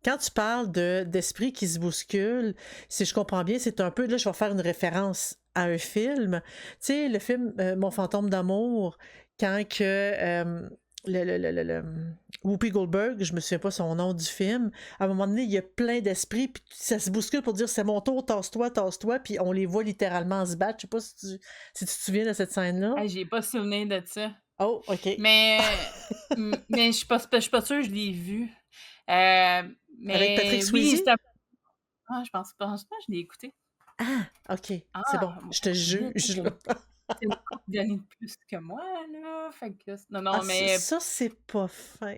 quand tu parles d'esprit qui se bouscule, si je comprends bien, c'est un peu, là, je vais faire une référence à un film. Tu sais, le film Mon fantôme d'amour, quand que Whoopi Goldberg, je me souviens pas son nom du film, à un moment donné, il y a plein d'esprits, puis ça se bouscule pour dire c'est mon tour, tasse-toi, puis on les voit littéralement se battre. Je sais pas si tu te souviens de cette scène-là. Hey, j'ai pas souvenir de ça. Oh, OK. Mais je suis pas sûre que je l'ai vu. Avec Patrick Mais oui, Swayze? c'était pense pas que je l'ai écouté. Ah, OK, c'est bon, Ah, je te mon Dieu, juge, là. c'est une couple d'années de plus que moi, là, fait que non, Ah, non, mais ça, c'est pas fin.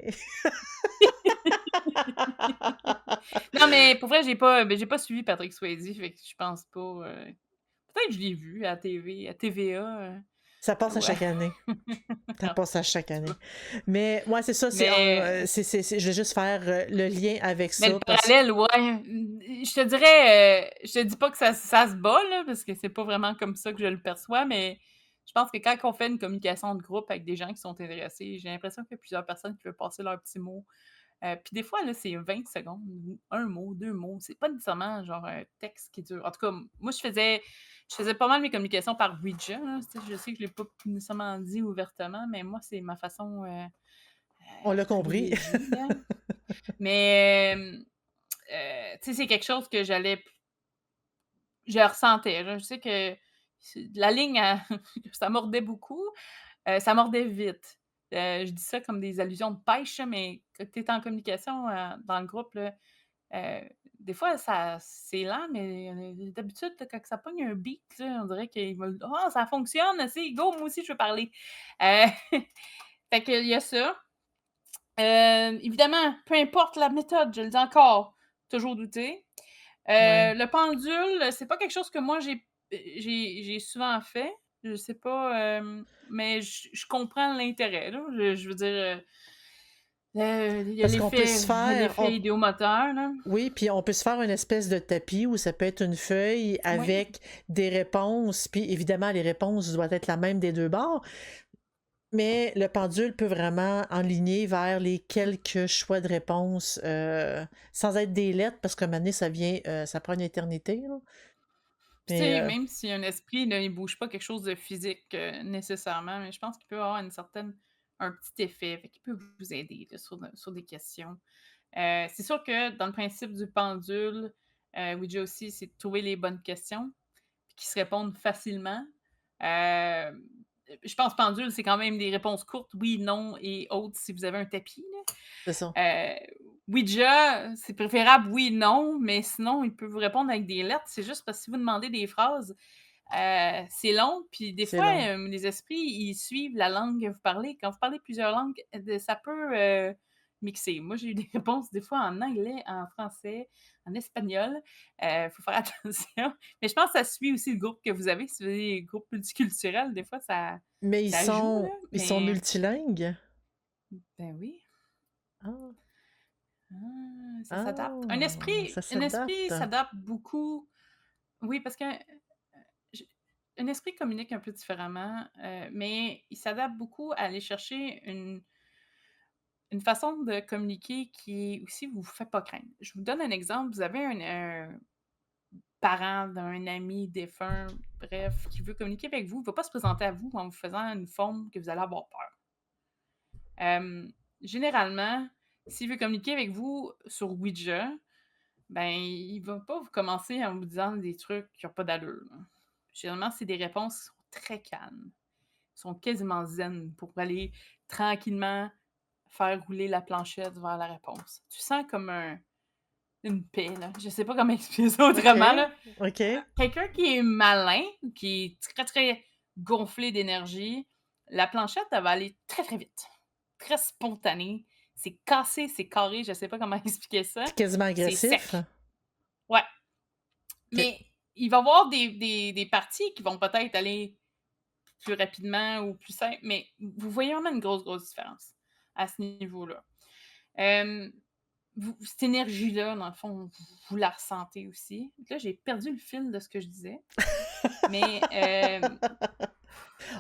non, mais pour vrai, j'ai pas suivi Patrick Swayze, fait que je pense pas, peut-être que je l'ai vu à TV, à TVA, Ça passe à ouais. chaque année. Ça En passe à chaque tout année. cas, Mais ouais, c'est ça, mais je vais juste faire le lien avec mais le ça parce parallèle, ouais, je te dirais, je te dis pas que ça se bat, là, parce que c'est pas vraiment comme ça que je le perçois, mais je pense que quand on fait une communication de groupe avec des gens qui sont intéressés, j'ai l'impression qu'il y a plusieurs personnes qui veulent passer leur petit mot. Puis des fois, là, c'est 20 secondes, un mot, 2 mots. C'est pas nécessairement genre un texte qui dure. En tout cas, moi, je faisais pas mal mes communications par Ouija, là. Tu sais, je sais que je l'ai pas nécessairement dit ouvertement, mais moi, c'est ma façon on l'a compris. privilégiée, là. Mais tu sais, c'est quelque chose que je ressentais, là. Je sais que la ligne, ça mordait beaucoup, ça mordait vite. Je dis ça comme des allusions de pêche, là, mais quand tu es en communication dans le groupe, là, des fois, c'est lent, mais d'habitude, quand ça pogne un beat, là, on dirait qu'il va «Ah, ça fonctionne, c'est go, moi aussi je veux parler». Heu, fait qu'il y a ça. Évidemment, peu importe la méthode, je le dis encore, toujours douter. Ouais. Le pendule, c'est pas quelque chose que moi j'ai souvent fait. Je sais pas, mais je comprends l'intérêt, là. Je veux dire, il y a Parce qu'on peut l'effet se il y a faire l'effet idéomoteur, là. oui, puis on peut se faire une espèce de tapis où ça peut être une feuille Oui. avec des réponses, puis évidemment, les réponses doivent être la même des 2 bords, mais le pendule peut vraiment enligner vers les quelques choix de réponses, sans être des lettres parce qu'à un moment donné, ça prend une éternité, là. Puis tu Mais, sais, même si un esprit, là, il bouge pas quelque chose de physique, nécessairement, mais je pense qu'il peut avoir un petit effet, fait qu'il peut vous aider, là, sur des questions. C'est sûr que dans le principe du pendule, Ouija aussi, c'est de trouver les bonnes questions, puis qui se répondent facilement. Hem, je pense pendule, c'est quand même des réponses courtes, oui, non et autres si vous avez un tapis, là. c'est ça. Ouija, c'est préférable oui, non, mais sinon, il peut vous répondre avec des lettres. C'est juste parce que si vous demandez des phrases, c'est long, puis des C'est fois, long. les esprits, ils suivent la langue que vous parlez. Quand vous parlez plusieurs langues, ça peut, mixer. Moi, j'ai eu des réponses des fois en anglais, en français, en espagnol. Faut faire attention. Mais je pense que ça suit aussi le groupe que vous avez. Si vous avez des groupes multiculturels, des fois, ça Mais ça joue, là, ils sont mais multilingues? ben oui. Ah! Ça s'adapte. Ah! Ça Un esprit s'adapte. s'adapte beaucoup. Oui, parce qu'un j un esprit communique un peu différemment, mais il s'adapte beaucoup à aller chercher une façon de communiquer qui aussi vous fait pas craindre. Je vous donne un exemple. Vous avez un parent d'un ami défunt, bref, qui veut communiquer avec vous. Il va pas se présenter à vous en vous faisant une forme que vous allez avoir peur. Généralement, s'il veut communiquer avec vous sur Ouija, ben, il va pas vous commencer en vous disant des trucs qui ont pas d'allure, là. Généralement, c'est des réponses qui sont très calmes. Ils sont quasiment zen pour aller tranquillement faire rouler la planchette vers la réponse. Tu sens comme une paix, là. Je sais pas comment expliquer ça autrement, OK, là. OK. Quelqu'un qui est malin, qui est très, très gonflé d'énergie, la planchette, elle va aller très, très vite, très spontanée. C'est cassé, c'est carré, je sais pas comment expliquer ça. C'est quasiment C'est agressif? sec. Ouais. OK. Mais il va y avoir des parties qui vont peut-être aller plus rapidement ou plus simple, mais vous voyez vraiment une grosse, grosse différence à ce niveau-là. Hem, cette énergie-là, dans le fond, vous la ressentez aussi. Là, j'ai perdu le fil de ce que je disais, mais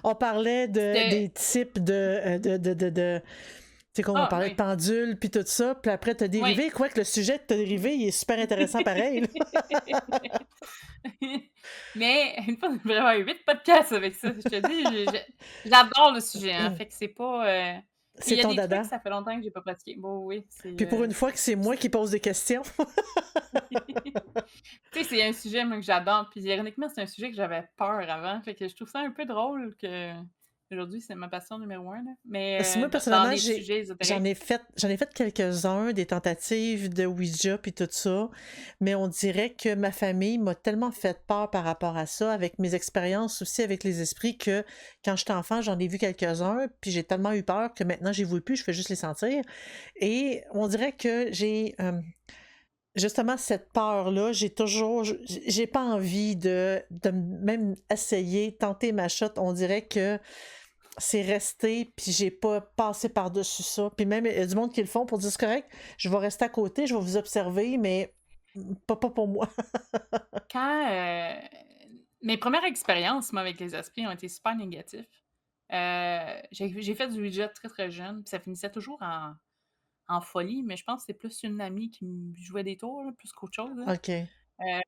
On parlait c'était des types de sais, comme on Ah parlait de oui, pendule, puis tout ça, puis après, t'as oui. dérivé, quoique le sujet de t'as dérivé, il est super intéressant pareil, là. Mais une fois, on devrait avoir 8 podcasts avec ça. Je te dis, j'adore le sujet, hein, fait que c'est pas, puis il C'est y a ton des trucs, dada. ça fait longtemps que j'ai pas pratiqué. Bon, oui, Puis pour une fois que c'est moi c'est qui pose des questions. tu sais, c'est un sujet, moi, que j'adore, puis ironiquement, c'est un sujet que j'avais peur avant, fait que je trouve ça un peu drôle qu'aujourd'hui, c'est ma passion numéro un là, Parce que mais moi, dans personnellement, des sujets j'en ésotériques. ai fait, j'en ai fait quelques-uns, des tentatives de Ouija puis tout ça, mais on dirait que ma famille m'a tellement fait peur par rapport à ça, avec mes expériences aussi avec les esprits, que quand j'étais enfant, j'en ai vu quelques-uns, puis j'ai tellement eu peur que maintenant, j'y vois plus, je fais juste les sentir. Et on dirait que j'ai justement cette peur-là, j'ai pas envie de même essayer, tenter ma shot. On dirait que c'est resté, puis j'ai pas passé par-dessus ça. Puis même, il y a du monde qui le font pour dire: «C'est correct, je vais rester à côté, je vais vous observer, mais pas pour moi». Quand, mes premières expériences, moi, avec les esprits ont été super négatifs. J'ai fait du Ouija très, très jeune, puis ça finissait toujours en folie, mais je pense que c'est plus une amie qui me jouait des tours, là, plus qu'autre chose, là. OK. Heu,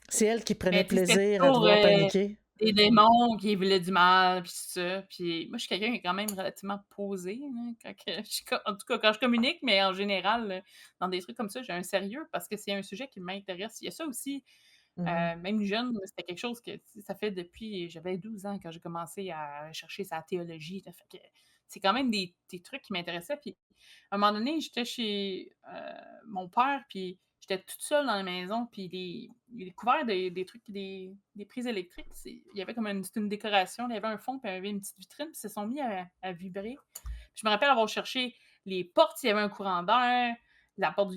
C'est elle qui prenait mais tu sais, c'était plaisir à te toujours, voir paniquer? des démons qui voulaient du mal, puis tout ça. Puis moi, je suis quelqu'un qui est quand même relativement posé, là, quand que je co en tout cas, quand je communique, mais en général, dans des trucs comme ça, j'ai un sérieux parce que c'est un sujet qui m'intéresse. Il y a ça aussi, Mmh. même jeune, c'était quelque chose que, tu sais, ça fait depuis j'avais 12 ans quand j'ai commencé à chercher sa théologie, là, fait que c'est quand même des trucs qui m'intéressaient. Puis à un moment donné, j'étais chez, mon père, puis j'étais toute seule dans la maison, puis il a découvert des trucs, des prises électriques. Il y avait comme c'était une décoration, il y avait un fond, puis il y avait une petite vitrine, puis ils se sont mis à vibrer. Puis je me rappelle avoir cherché les portes, s'il y avait un courant d'air,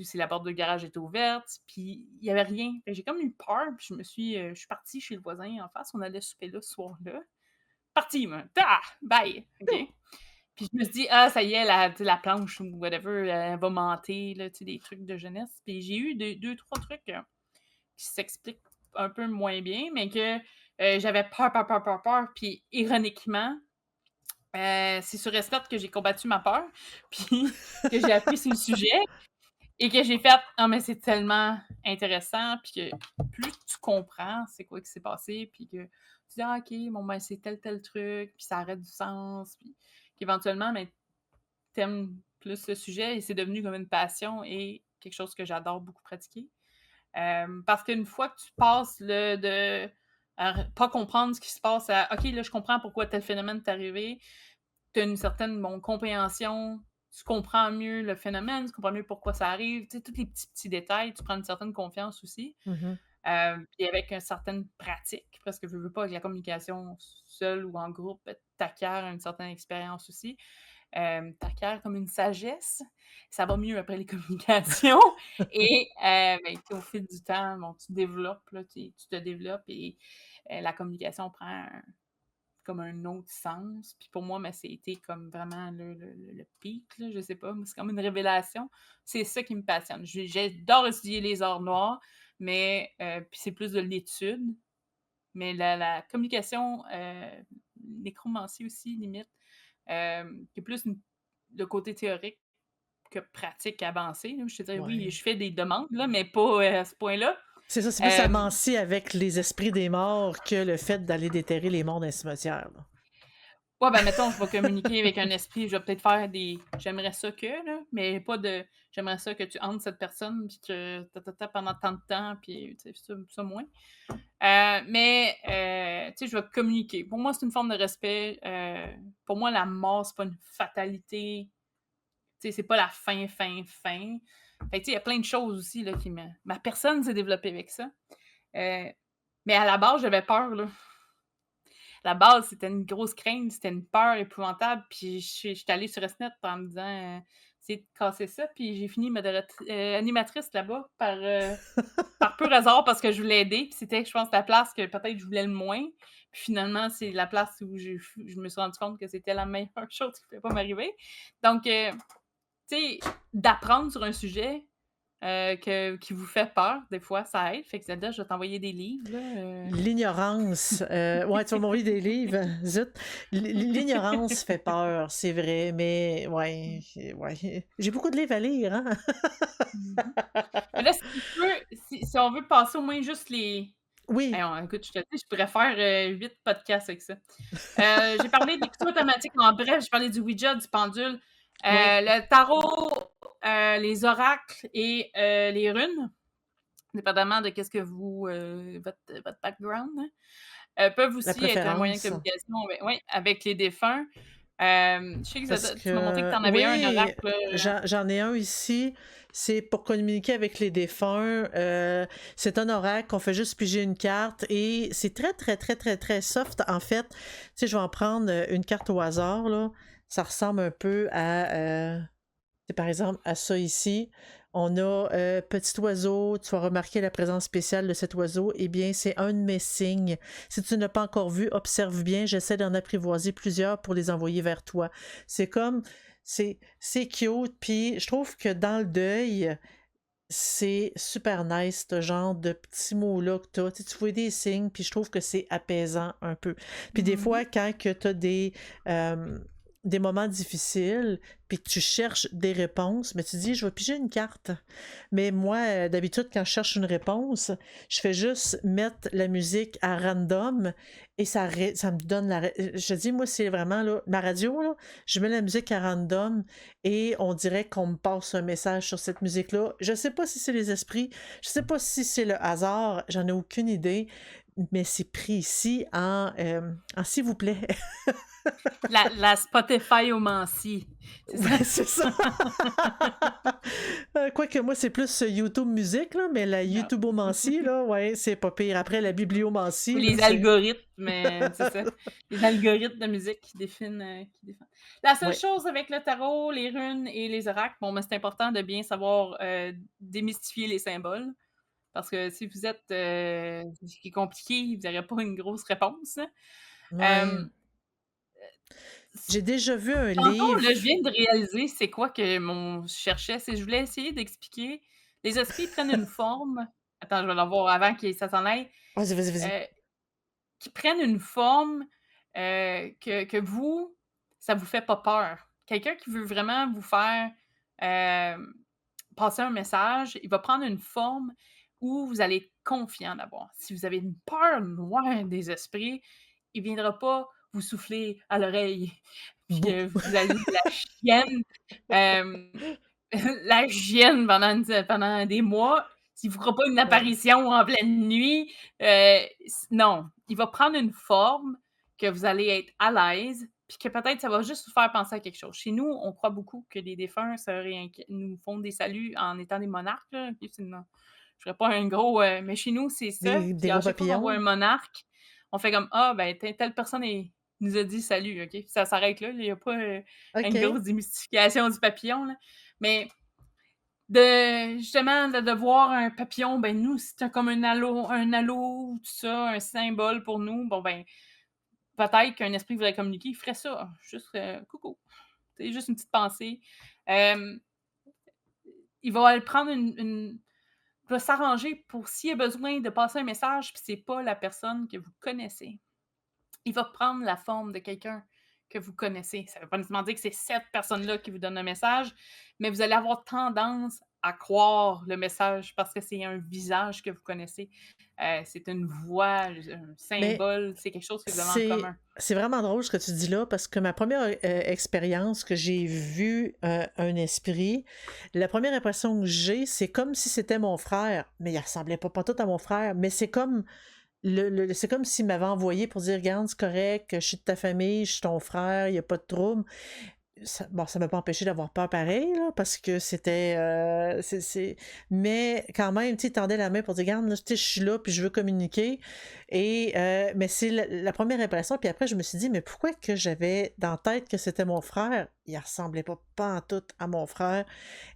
si la porte de garage était ouverte, puis il y avait rien. Fait que j'ai comme eu peur, puis je suis partie chez le voisin en face, on allait souper là ce soir-là. Partie, moi. Ta! Bye! OK? Puis je me suis dit: «Ah, ça y est, tu sais, la planche ou whatever, elle va monter», là, tu sais, des trucs de jeunesse. Puis j'ai eu deux trois trucs, qui s'expliquent un peu moins bien, mais que, j'avais peur, peur, peur, peur, peur. Puis ironiquement, c'est sur Respect que j'ai combattu ma peur, puis que j'ai appris sur le sujet et que j'ai fait: «Ah, mais c'est tellement intéressant», puis que plus tu comprends c'est quoi qui s'est passé, puis que tu dis: «Ah OK, bon, ben, c'est tel, tel truc», puis ça aurait du sens, puis qu'éventuellement, ben, t'aimes plus le sujet et c'est devenu comme une passion et quelque chose que j'adore beaucoup pratiquer. Parce qu'une fois que tu passes de pas comprendre ce qui se passe à OK, là, je comprends pourquoi tel phénomène est arrivé, tu as une certaine bon, compréhension, tu comprends mieux le phénomène, tu comprends mieux pourquoi ça arrive, tu sais, tous les petits détails, tu prends une certaine confiance aussi. Mmh. Puis avec une certaine pratique, parce que veux pas avec la communication seule ou en groupe, tu acquiers une certaine expérience aussi. Tu acquiers comme une sagesse, ça va mieux après les communications et ben, tu sais, au fil du temps, bon, tu développes, là, tu te développes et la communication prend comme un autre sens. Puis pour moi, mais c'était comme vraiment le pic, là, je sais pas, mais c'est comme une révélation. C'est ça qui me passionne. J'adore étudier les arts noirs, mais puis c'est plus de l'étude, mais la communication, nécromancie aussi limite, qui est plus le côté théorique que pratique avancée, là. Je te dirais, oui, Ouais. je fais des demandes, là, mais pas, à ce point-là. C'est ça, c'est plus Hem amanci avec les esprits des morts que le fait d'aller déterrer les morts dans les cimetières, là. Ouais, ben, mettons, je vais communiquer avec un esprit, je vais peut-être faire des «j'aimerais ça que», là, mais pas de «j'aimerais ça que tu hantes cette personne puis que pendant tant de temps», puis tu sais, ça moins. Mais tu sais, je vais communiquer. Pour moi, c'est une forme de respect. Pour moi, la mort, c'est pas une fatalité. Tu sais, c'est pas la fin, fin, fin. Fait que tu sais, il y a plein de choses aussi là, qui me ma personne s'est développée avec ça. Heu, mais à la base, j'avais peur, là. La base, c'était une grosse crainte, c'était une peur épouvantable, puis j'étais allée sur SNET en me disant, «Essayer de casser ça», puis j'ai fini animatrice là-bas par pur hasard parce que je voulais aider, puis c'était, je pense, la place que peut-être je voulais le moins. Puis finalement, c'est la place où je me suis rendu compte que c'était la meilleure chose qui pouvait pas m'arriver. Donc tu sais, d'apprendre sur un sujet, qui vous fait peur, des fois, ça aide. Fait que Zelda, je vais t'envoyer des livres, là, L'ignorance, ouais, tu vas m'envoyer des livres, zut. L'ignorance fait peur, c'est vrai, mais ouais, ouais. J'ai beaucoup de livres à lire, hein? Mmh. Mais là, si tu veux, si on veut passer au moins juste les Oui, hey, on écoute, je te dis, je pourrais faire, 8 podcasts avec ça. J'ai parlé des l'écriture automatique en bref, j'ai parlé du Ouija, du pendule, oui, le tarot, les oracles et les runes, dépendamment de qu'est-ce que vous, votre background, hein, peuvent la aussi être un moyen de préférence. communication, oui, avec les défunts. Je sais que Parce tu m'as montré que tu que en avais un oui, oracle, j'en ai un ici, c'est pour communiquer avec les défunts, c'est un oracle, on fait juste piger une carte et c'est très, très, très, très, très soft, en fait. Tu sais, je vais en prendre, une carte au hasard, là. Ça ressemble un peu à, c'est par exemple à ça ici. On a petit oiseau, tu vas remarquer la présence spéciale de cet oiseau. Eh bien, c'est un de mes signes. Si tu ne l'as pas encore vu, observe bien. J'essaie d'en apprivoiser plusieurs pour les envoyer vers toi. C'est comme, c'est cute. Puis je trouve que dans le deuil, c'est super nice, ce genre de petits mots-là que tu as. Tu vois des signes, puis je trouve que c'est apaisant un peu. Puis des mmh fois, quand tu as euh, des moments difficiles, puis que tu cherches des réponses, mais tu dis, je vais piger une carte. Mais moi, d'habitude, quand je cherche une réponse, je fais juste mettre la musique à random et ça me donne je te dis, moi, c'est vraiment là, ma radio, là, je mets la musique à random et on dirait qu'on me passe un message sur cette musique-là. Je sais pas si c'est les esprits, je sais pas si c'est le hasard, j'en ai aucune idée, mais c'est pris ici en s'il vous plaît. La Spotifyomancie, c'est ça? Ouais, c'est ça. Quoique moi, c'est plus YouTube musique, là, mais la Non. YouTubeomancie, là, ouais, c'est pas pire. Après, la Ou bibliomancie, là, les c'est. algorithmes, c'est ça. Les algorithmes de musique qui définent. La seule Ouais. chose avec le tarot, les runes et les oracles, bon, mais c'est important de bien savoir, démystifier les symboles parce que si vous êtes, ce qui est compliqué, vous n'aurez pas une grosse réponse, hein. Ouais. Hem, s J'ai déjà vu un Tantôt, livre. là, je viens de réaliser c'est quoi que mon je cherchais, c'est je voulais essayer d'expliquer les esprits prennent une forme attends, je vais l'avoir avant que ça s'en aille, Vas-y, vas-y, vas-y. heu qui prennent une forme, que vous, ça vous fait pas peur. Quelqu'un qui veut vraiment vous faire, hem, passer un message, il va prendre une forme où vous allez être confiant d'avoir. Si vous avez une peur noire des esprits, il viendra pas vous souffler à l'oreille, puis Bouh. que vous allez être la chienne, hem, la chienne pendant des mois. S'il vous fera pas une Ouais. apparition en pleine nuit, non, il va prendre une forme que vous allez être à l'aise, puis que peut-être ça va juste vous faire penser à quelque chose. Chez nous, on croit beaucoup que les défunts nous font des saluts en étant des monarques, là. OK, je ferais pas un gros, mais chez nous, c'est ça. Des Puis à gros chaque fois qu'on voit un papillons. monarque, on fait comme: «Ah ben telle personne nous a dit salut», OK? Ça s'arrête là, il y a pas, une OK. grosse démystification du papillon, là. Mais de justement, de voir un papillon, ben, nous, c'est comme un halo, tout ça, un symbole pour nous. Bon, ben, peut-être qu'un esprit voudrait communiquer, il ferait ça, juste, «Coucou», tu juste une petite pensée. Hem, il va aller prendre il va s'arranger pour s'il y a besoin de passer un message, puis c'est pas la personne que vous connaissez. Il va prendre la forme de quelqu'un que vous connaissez. Ça veut pas nécessairement dire que c'est cette personne-là qui vous donne un message, mais vous allez avoir tendance à croire le message parce que c'est un visage que vous connaissez. C'est une voix, un Mais symbole, c'est quelque chose que vous avez en c'est commun. c'est vraiment drôle ce que tu dis là parce que ma première expérience que j'ai vu un esprit, la première impression que j'ai, c'est comme si c'était mon frère, mais il ressemblait pas tout à mon frère, mais c'est comme c'est comme s'il m'avait envoyé pour dire regarde, c'est correct, je suis de ta famille, je suis ton frère, il n'y a pas de trouble. Ça m'a pas empêché d'avoir peur pareil, là, parce que c'était, mais quand même, tu sais, il tendait la main pour dire: «Regarde, là, tu sais, je suis là, puis je veux communiquer» et mais c'est la 1re impression, puis après je me suis dit: «Mais pourquoi que j'avais dans la tête que c'était mon frère? Il ressemblait pas pantoute à mon frère»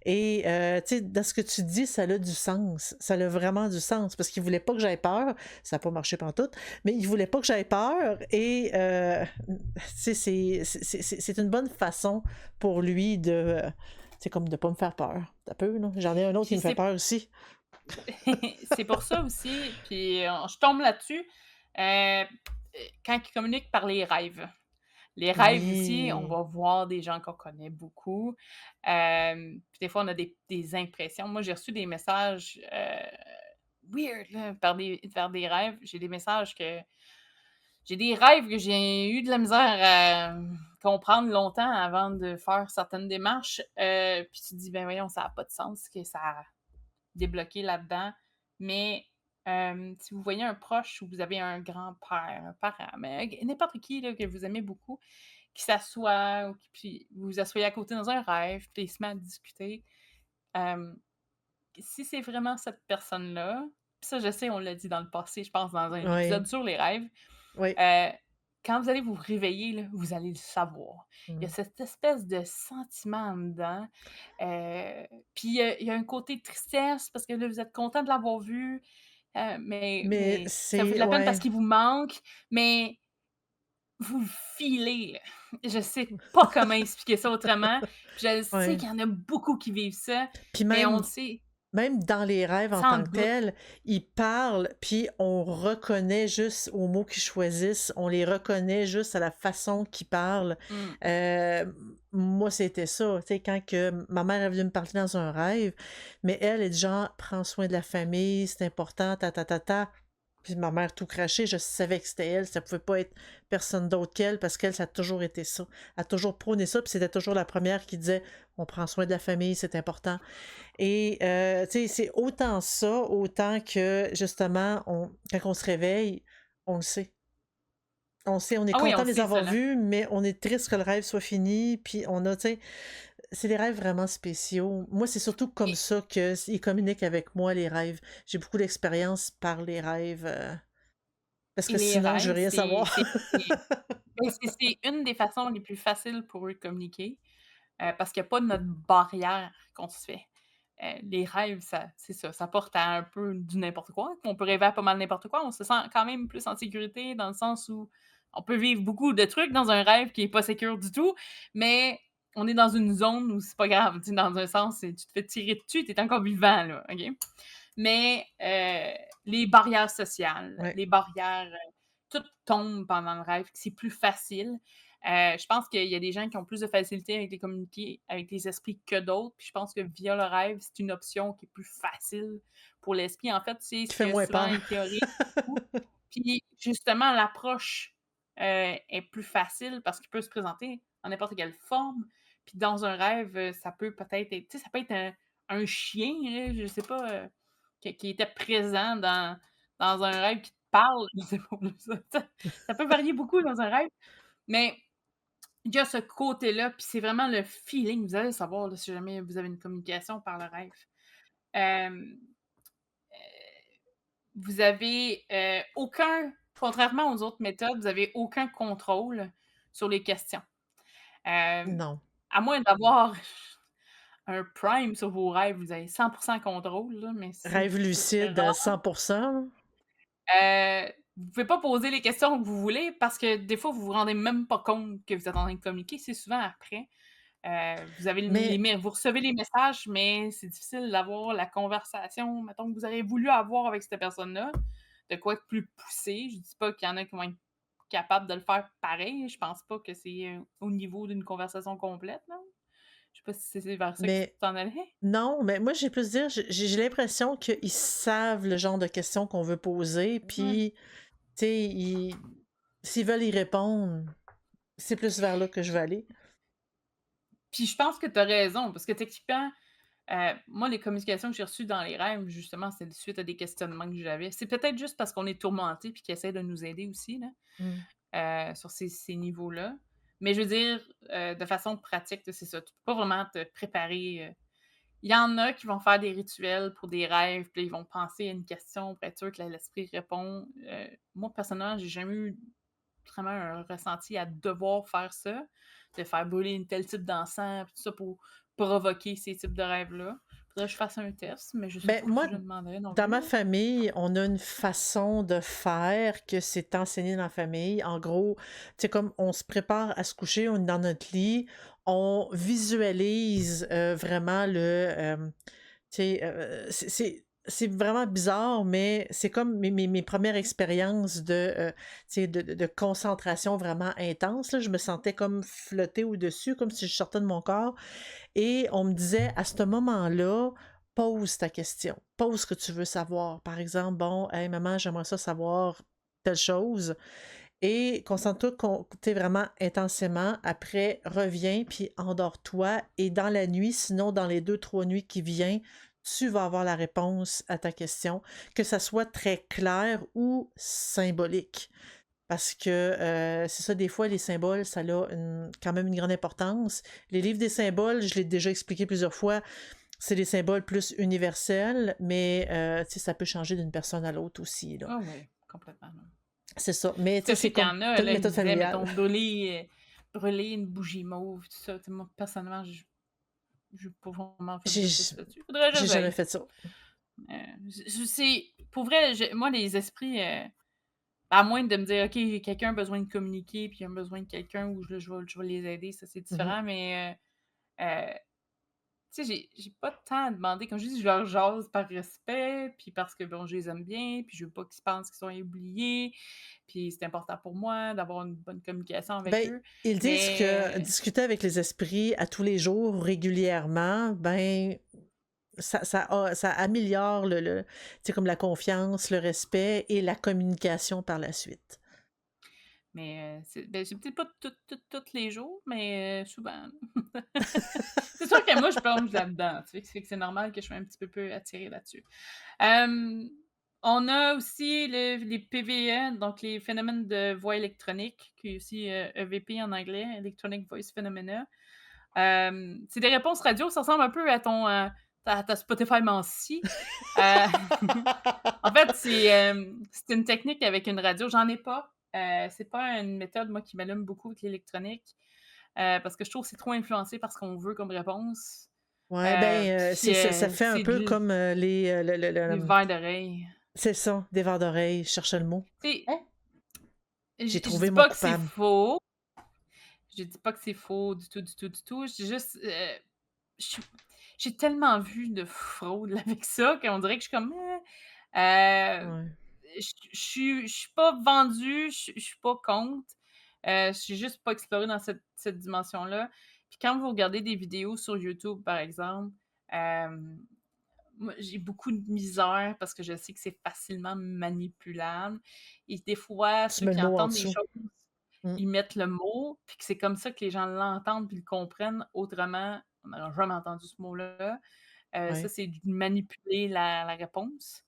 et tu sais, dans ce que tu dis, ça a du sens. Ça a vraiment du sens parce qu'il voulait pas que j'aie peur. Ça a pas marché pantoute, mais il voulait pas que j'aie peur et tu sais, c'est une bonne façon pour lui de, tu C'est comme de pas me faire peur. Ça peut, là. J'en ai un autre qui Puis me fait peur aussi. c'est pour ça aussi, puis je tombe là-dessus, quand ils communiquent par les rêves. Les rêves aussi, on Oui. va voir des gens qu'on connaît beaucoup, puis des fois on a des impressions. Moi, j'ai reçu des messages, weird là, par des rêves. J'ai des rêves que j'ai eu de la misère à comprendre longtemps avant de faire certaines démarches, puis tu te dis: «Ben voyons, ça a pas de sens ce que ça a débloqué là-dedans». Mais, si vous voyez un proche ou vous avez un grand-père, un parent, mais n'importe qui là que vous aimez beaucoup, qui s'assoit ou qui puis vous vous asseyez à côté dans un rêve, puis il se met à discuter, hem, si c'est vraiment cette personne-là, puis ça je sais, on l'a dit dans le passé, je pense dans un Oui. épisode sur les rêves, Oui. Heu, quand vous allez vous réveiller, là, vous allez le savoir. Il y a Mmh. cette espèce de sentiment en dedans, puis il y a un côté tristesse parce que là, vous êtes content de l'avoir vu, Mais mais ça vous fait de c'est la peine parce ouais. qu'il vous manque, mais vous le filez, là. Je sais pas comment expliquer ça autrement. Puis je sais Ouais. qu'il y en a beaucoup qui vivent ça, Puis mais on même le sait même dans les rêves en sans tant que doute. tels, ils parlent, puis on reconnaît juste aux mots qu'ils choisissent, on les reconnaît juste à la façon qu'ils parlent. Mmh. Moi, c'était ça, tu sais, quand que ma mère est venue me parler dans un rêve, mais elle est du genre: «Prends soin de la famille, c'est important, ta ta ta ta». Puis ma mère tout craché, je savais que c'était elle, ça pouvait pas être personne d'autre qu'elle parce qu'elle, ça a toujours été ça. Elle a toujours prôné ça, puis c'était toujours la première qui disait: «On prend soin de la famille, c'est important». Et tu sais, c'est autant ça, autant que justement, quand on se réveille, on le sait. On sait, on est Ah oui, on content le de les sait ça, avoir là. vus, mais on est triste que le rêve soit fini, puis on a, tu sais, c'est des rêves vraiment spéciaux. Moi, c'est surtout comme Et ça qu'ils communiquent avec moi, les rêves. J'ai beaucoup d'expérience par les rêves, parce et que les sinon, je veux rêves, rien savoir. c'est une des façons les plus faciles pour eux de communiquer, parce qu'il y a pas notre barrière qu'on se fait. Les rêves, ça c'est ça, ça porte à un peu du n'importe quoi. On peut rêver à pas mal n'importe quoi. On se sent quand même plus en sécurité dans le sens où on peut vivre beaucoup de trucs dans un rêve qui est pas sécure du tout, mais on est dans une zone où c'est pas grave, tu sais, dans un sens, c'est tu te fais tirer dessus, tu es encore vivant là, OK? Mais les barrières sociales, Ouais. les barrières, tout tombe pendant le rêve, c'est plus facile. Je pense qu'il y a des gens qui ont plus de facilité avec les communiquer avec les esprits que d'autres, puis je pense que via le rêve, c'est une option qui est plus facile pour l'esprit. En fait, c'est Qui ce fait que moins souvent peur. les théories puis justement l'approche, est plus facile parce qu'il peut se présenter en n'importe quelle forme. Puis dans un rêve, ça peut peut-être être tu sais, ça peut être un chien, là, je sais pas, qui était présent dans un rêve qui te parle, je sais pas, ça peut varier beaucoup dans un rêve, mais il y a ce côté-là, puis c'est vraiment le feeling. Vous allez savoir, là, si jamais vous avez une communication par le rêve. Hem, Vous avez, aucun contrairement aux autres méthodes, vous avez aucun contrôle sur les questions. Hem, Non. à moins d'avoir un prime sur vos rêves, vous avez 100 contrôle, là, mais c'est Rêve lucide à 100%, là. Vous pouvez pas poser les questions que vous voulez parce que des fois, vous vous rendez même pas compte que vous êtes en train de communiquer. C'est souvent après. Vous avez les Mais mé vous recevez les messages, mais c'est difficile d'avoir la conversation, mettons, que vous auriez voulu avoir avec cette personne-là, de quoi être plus poussé. Je dis pas qu'il y en a qui vont être capables de le faire pareil. Je pense pas que c'est, au niveau d'une conversation complète, là. Je sais pas si c'est vers ça que tu mais t'en allais? non, mais moi, j'ai plus dire, j'ai l'impression qu'ils savent le genre de questions qu'on veut poser, Ouais. puis, tu sais, s'ils veulent y répondre, c'est plus vers là que je vais aller. Puis je pense que tu as raison parce que techniquement, moi, les communications que j'ai reçues dans les rêves, justement, c'est suite à des questionnements que j'avais. C'est peut-être juste parce qu'on est tourmenté puis qu'ils essaient de nous aider aussi, Mmh. là, sur ces niveaux-là. Mais je veux dire, de façon pratique, là, c'est ça, tu peux pas vraiment te préparer, il y en a qui vont faire des rituels pour des rêves, puis là, ils vont penser à une question pour être sûr que l'esprit répond. Moi, personnellement, j'ai jamais eu vraiment un ressenti à devoir faire ça, de faire brûler une tel type d'encens, puis tout ça pour provoquer ces types de rêves-là. Faudrait que je fasse un test, mais je sais Ben, pas moi, si je demanderais non dans plus, ma là. famille, on a une façon de faire que c'est enseigné dans la famille. En gros, tu sais, comme on se prépare à se coucher, on est dans notre lit, on visualise vraiment tu sais, c'est vraiment bizarre, mais c'est comme mes premières expériences tu sais, de concentration vraiment intense, là. Je me sentais comme flotter au-dessus, comme si je sortais de mon corps. Et on me disait, à ce moment-là, pose ta question. Pose ce que tu veux savoir. Par exemple, bon, hey, maman, j'aimerais ça savoir telle chose. Et concentre-toi vraiment intensément. Après, reviens, puis endors-toi. Et dans la nuit, sinon dans les 2, 3 nuits qui viennent, tu vas avoir la réponse à ta question, que ça soit très clair ou symbolique. Parce que c'est ça, des fois, les symboles, ça a quand même une grande importance. Les livres des symboles, je l'ai déjà expliqué plusieurs fois, c'est des symboles plus universels, mais tu sais, ça peut changer d'une personne à l'autre aussi, là. Ah ouais, complètement, là. C'est ça. Mais Parce tu sais, que je c'est sais qu'il y comme en a, toute là, ils me méthode disaient, mettons, familiale. brûler une bougie mauve, tout ça. Tu sais, moi, personnellement, j'ai pas vraiment fait J'ai de test là-dessus. Faudrait que j'ai jamais j'essaye. fait ça. C'est pour vrai, moi, les esprits, à moins de me dire: «OK, quelqu'un a besoin de communiquer, puis il a besoin de quelqu'un où je vais les aider», ça, c'est Mhm. différent, mais tu sais, j'ai pas de temps à demander. Comme je dis, je leur jase par respect, puis parce que, bon, je les aime bien, puis je veux pas qu'ils pensent qu'ils sont oubliés, puis c'est important pour moi d'avoir une bonne communication avec Ben, eux. ils disent que Mais discuter avec les esprits à tous les jours, régulièrement, ben, ça améliore tu sais, comme la confiance, le respect et la communication par la suite. c'est peut-être pas tous les jours, mais souvent. C'est sûr que moi, je plonge là-dedans, tu sais, fait que c'est normal que je sois un petit peu attirée là-dessus. Hem, on a aussi les PVE, donc les phénomènes de voix électronique, qui est aussi, EVP en anglais, Electronic Voice Phenomena. C'est des réponses radio, ça ressemble un peu à ta Spotify Mansi. Heu, en fait, c'est une technique avec une radio. J'en ai pas. C'est pas une méthode, moi, qui m'allume beaucoup avec l'électronique, parce que je trouve que c'est trop influencé par ce qu'on veut comme réponse. Ouais, ben, Puis, ça fait un c'est peu comme des verres d'oreille. c'est ça, des vers d'oreille, je cherchais le mot. Tu sais, Hein? J'ai je trouvé dis mon pas que c'est coupable. faux. Je dis pas que c'est faux du tout, du tout, du tout. Je dis juste, je suis j'ai tellement vu de fraude avec ça qu'on dirait que je suis comme: Ouais. je suis pas vendue, je suis pas contre. J'ai juste pas exploré dans cette dimension-là. Puis quand vous regardez des vidéos sur YouTube, par exemple, hem, moi, j'ai beaucoup de misère parce que je sais que c'est facilement manipulable et des fois, Tu ceux mets le qui mot en entendent des dessous. choses, Mmh. ils mettent le mot, puis que c'est comme ça que les gens l'entendent puis le comprennent. Autrement, on n'aurait jamais entendu ce mot-là. Ça, Ouais. c'est de manipuler la réponse.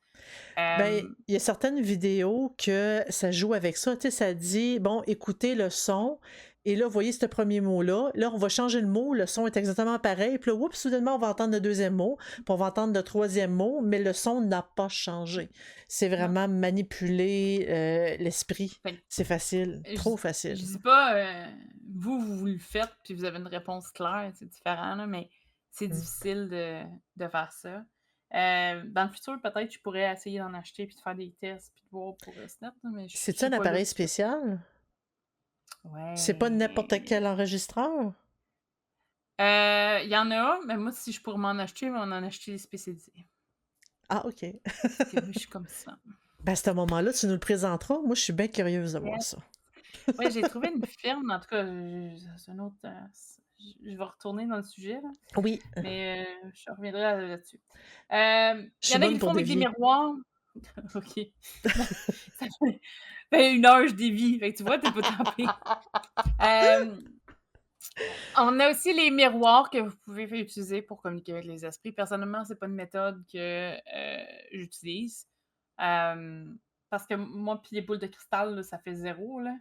Ben, Hem, il y a certaines vidéos que ça joue avec ça. Tu sais, ça dit, bon, écoutez le son. Et là, vous voyez ce premier mot-là. Là, on va changer le mot. Le son est exactement pareil. Puis là, oups, soudainement, on va entendre le deuxième mot. Puis on va entendre le troisième mot. Mais le son n'a pas changé. C'est non. vraiment manipuler l'esprit. Fait que C'est facile. je Trop je facile. dis pas, vous le faites puis vous avez une réponse claire, c'est différent, là, mais c'est Mm. difficile de faire ça. Dans le futur, peut-être, je pourrais essayer d'en acheter puis de faire des tests puis de voir pour, Snap, là, mais je C'est-tu suis un pas là appareil tout de suite. spécial? C'est pas n'importe Ouais. quel enregistreur? Il y en a, mais moi, si je pourrais m'en acheter, je vais en acheter des spécialisés. Ah, OK. Parce que moi, je suis comme ça. Ben, à ce moment-là, tu nous le présenteras. Moi, je suis bien curieuse de voir Yes. ça. Ouais, j'ai trouvé une firme, en tout cas, c'est un autre, je vais retourner dans le sujet, là. Oui, Mais, je reviendrai là-dessus. je Il y suis en a qui bonne le pour font avec des dévier. miroirs. OK. Ça fait 1 heure, je dévie. Fait que tu vois, tu es pas tant pire. Hem, on a aussi les miroirs que vous pouvez utiliser pour communiquer avec les esprits. Personnellement, c'est pas une méthode que, j'utilise. Parce que moi puis les boules de cristal, là, ça fait zéro là.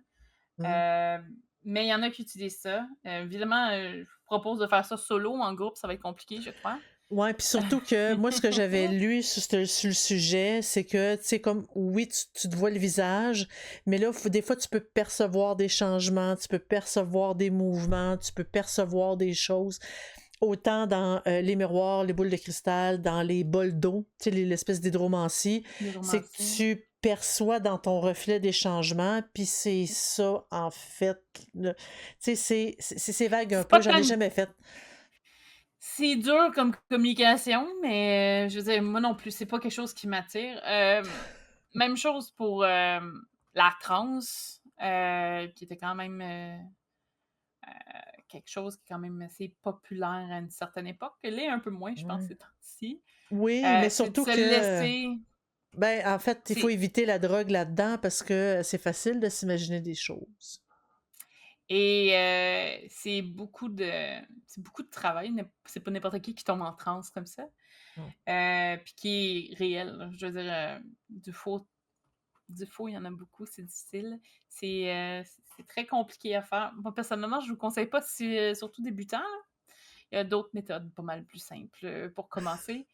Mmh. Mais il y en a qui utilisent ça. Évidemment, je vous propose de faire ça solo ou en groupe, ça va être compliqué, je crois. Ouais, puis surtout que moi, ce que j'avais lu sur le sujet, c'est que, tu sais, comme, oui, tu te vois le visage, mais là, des fois, tu peux percevoir des changements, tu peux percevoir des mouvements, tu peux percevoir des choses. autant dans les miroirs, les boules de cristal, dans les bols d'eau, tu sais, l'espèce d'hydromancie, Les c'est que romanciers. tu perçois dans ton reflet des changements, puis c'est ça, en fait. Tu sais, c'est vague un C'est peu, pas j'en ai tant jamais fait. c'est dur comme communication, mais je veux dire, moi non plus, c'est pas quelque chose qui m'attire. Même chose pour, la transe, qui était quand même, quelque chose qui est quand même assez populaire à une certaine époque. Elle est un peu moins, je pense, Ouais. ces temps-ci. Oui, mais C'est de surtout se que, laisser ben, en fait, il faut c'est éviter la drogue là-dedans parce que c'est facile de s'imaginer des choses. et c'est beaucoup de travail, c'est pas n'importe qui tombe en transe comme ça, Non. puis qui est réel, là. Je veux dire, du faux, il y en a beaucoup, c'est difficile. C'est très compliqué à faire. Moi, personnellement, je vous conseille pas si, surtout débutant, là. Il y a d'autres méthodes pas mal plus simples, pour commencer.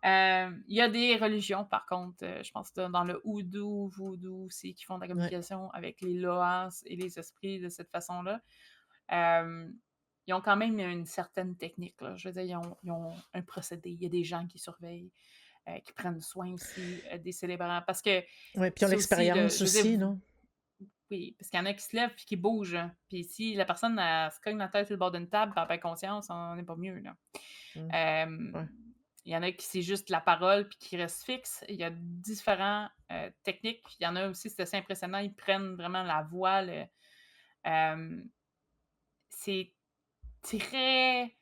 Il y a des religions, par contre, je pense dans le houdou, voodoo aussi, qui font de la Ouais. communication avec les loas et les esprits de cette façon-là. Hem, ils ont quand même une certaine technique, là. Je veux dire, ils ont un procédé. Il y a des gens qui surveillent, qui prennent soin aussi, des célébrants. Parce que Ouais, puis ils ont ça aussi, là, l'expérience je veux dire, aussi, non? oui, parce qu'il y en a qui se lèvent puis qui bougent, hein. Puis si la personne, elle se cogne la tête sur le bord d'une table, puis elle perd conscience, on n'est pas mieux, là. Mm. Hem, Ouais. il y en a qui c'est juste la parole puis qui restent fixes. Il y a différents, techniques. Il y en a aussi, c'est assez impressionnant, ils prennent vraiment la voix, hem, c'est très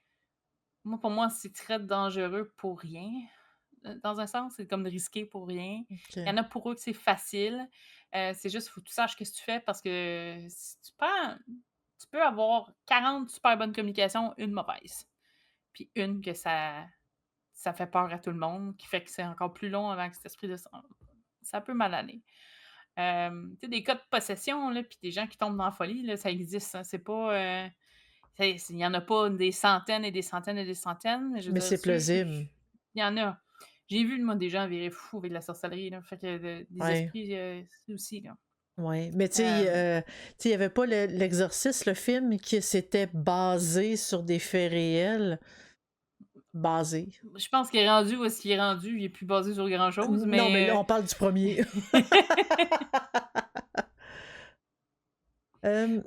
moi, pour moi, c'est très dangereux pour rien, dans un sens, c'est comme de risquer pour rien. Il y OK. en a pour eux que c'est facile, c'est juste, faut que tu saches qu'est-ce que tu fais parce que si tu peux avoir 40 super bonnes communications, une mauvaise, puis une que ça fait peur à tout le monde, qui fait que c'est encore plus long avant que cet esprit de ça peut mal aller. Tu sais, des cas de possession, là, puis des gens qui tombent dans la folie, là, ça existe, hein, c'est pas, il y en a pas des centaines et des centaines et des centaines, mais je veux Mais dire c'est ceux plausible. il y en a. J'ai vu, moi, des gens virer fous avec de la sorcellerie, là, fait que des Ouais. esprits, aussi, là. Ouais. Mais Hem, tu sais, il y avait pas l'Exorciste, le film, qui s'était basé sur des faits réels. Basé. je pense qu'il est rendu où est-ce qu'il est rendu, il est plus basé sur grand chose, Non, mais là, mais on parle du premier. Ou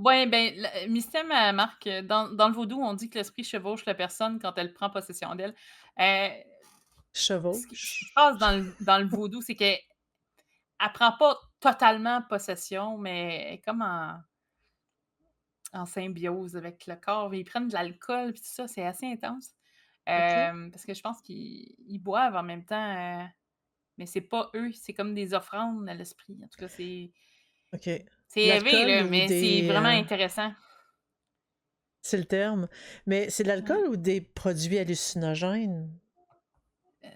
ouais, ben, le Mystème, marque, dans le vaudou, on dit que l'esprit chevauche la personne quand elle prend possession d'elle. Heu, ce qui se Chevauche. passe dans le vaudou, c'est qu'elle prend pas totalement possession, mais elle est comme en symbiose avec le corps. Ils prennent de l'alcool puis tout ça, c'est assez intense. OK. Parce que je pense qu'ils boivent en même temps, mais c'est pas eux, c'est comme des offrandes à l'esprit. En tout cas, OK. c'est élevé, L'alcool là, ou mais c'est des, vraiment intéressant. c'est le terme. Mais c'est de l'alcool Ouais. ou des produits hallucinogènes?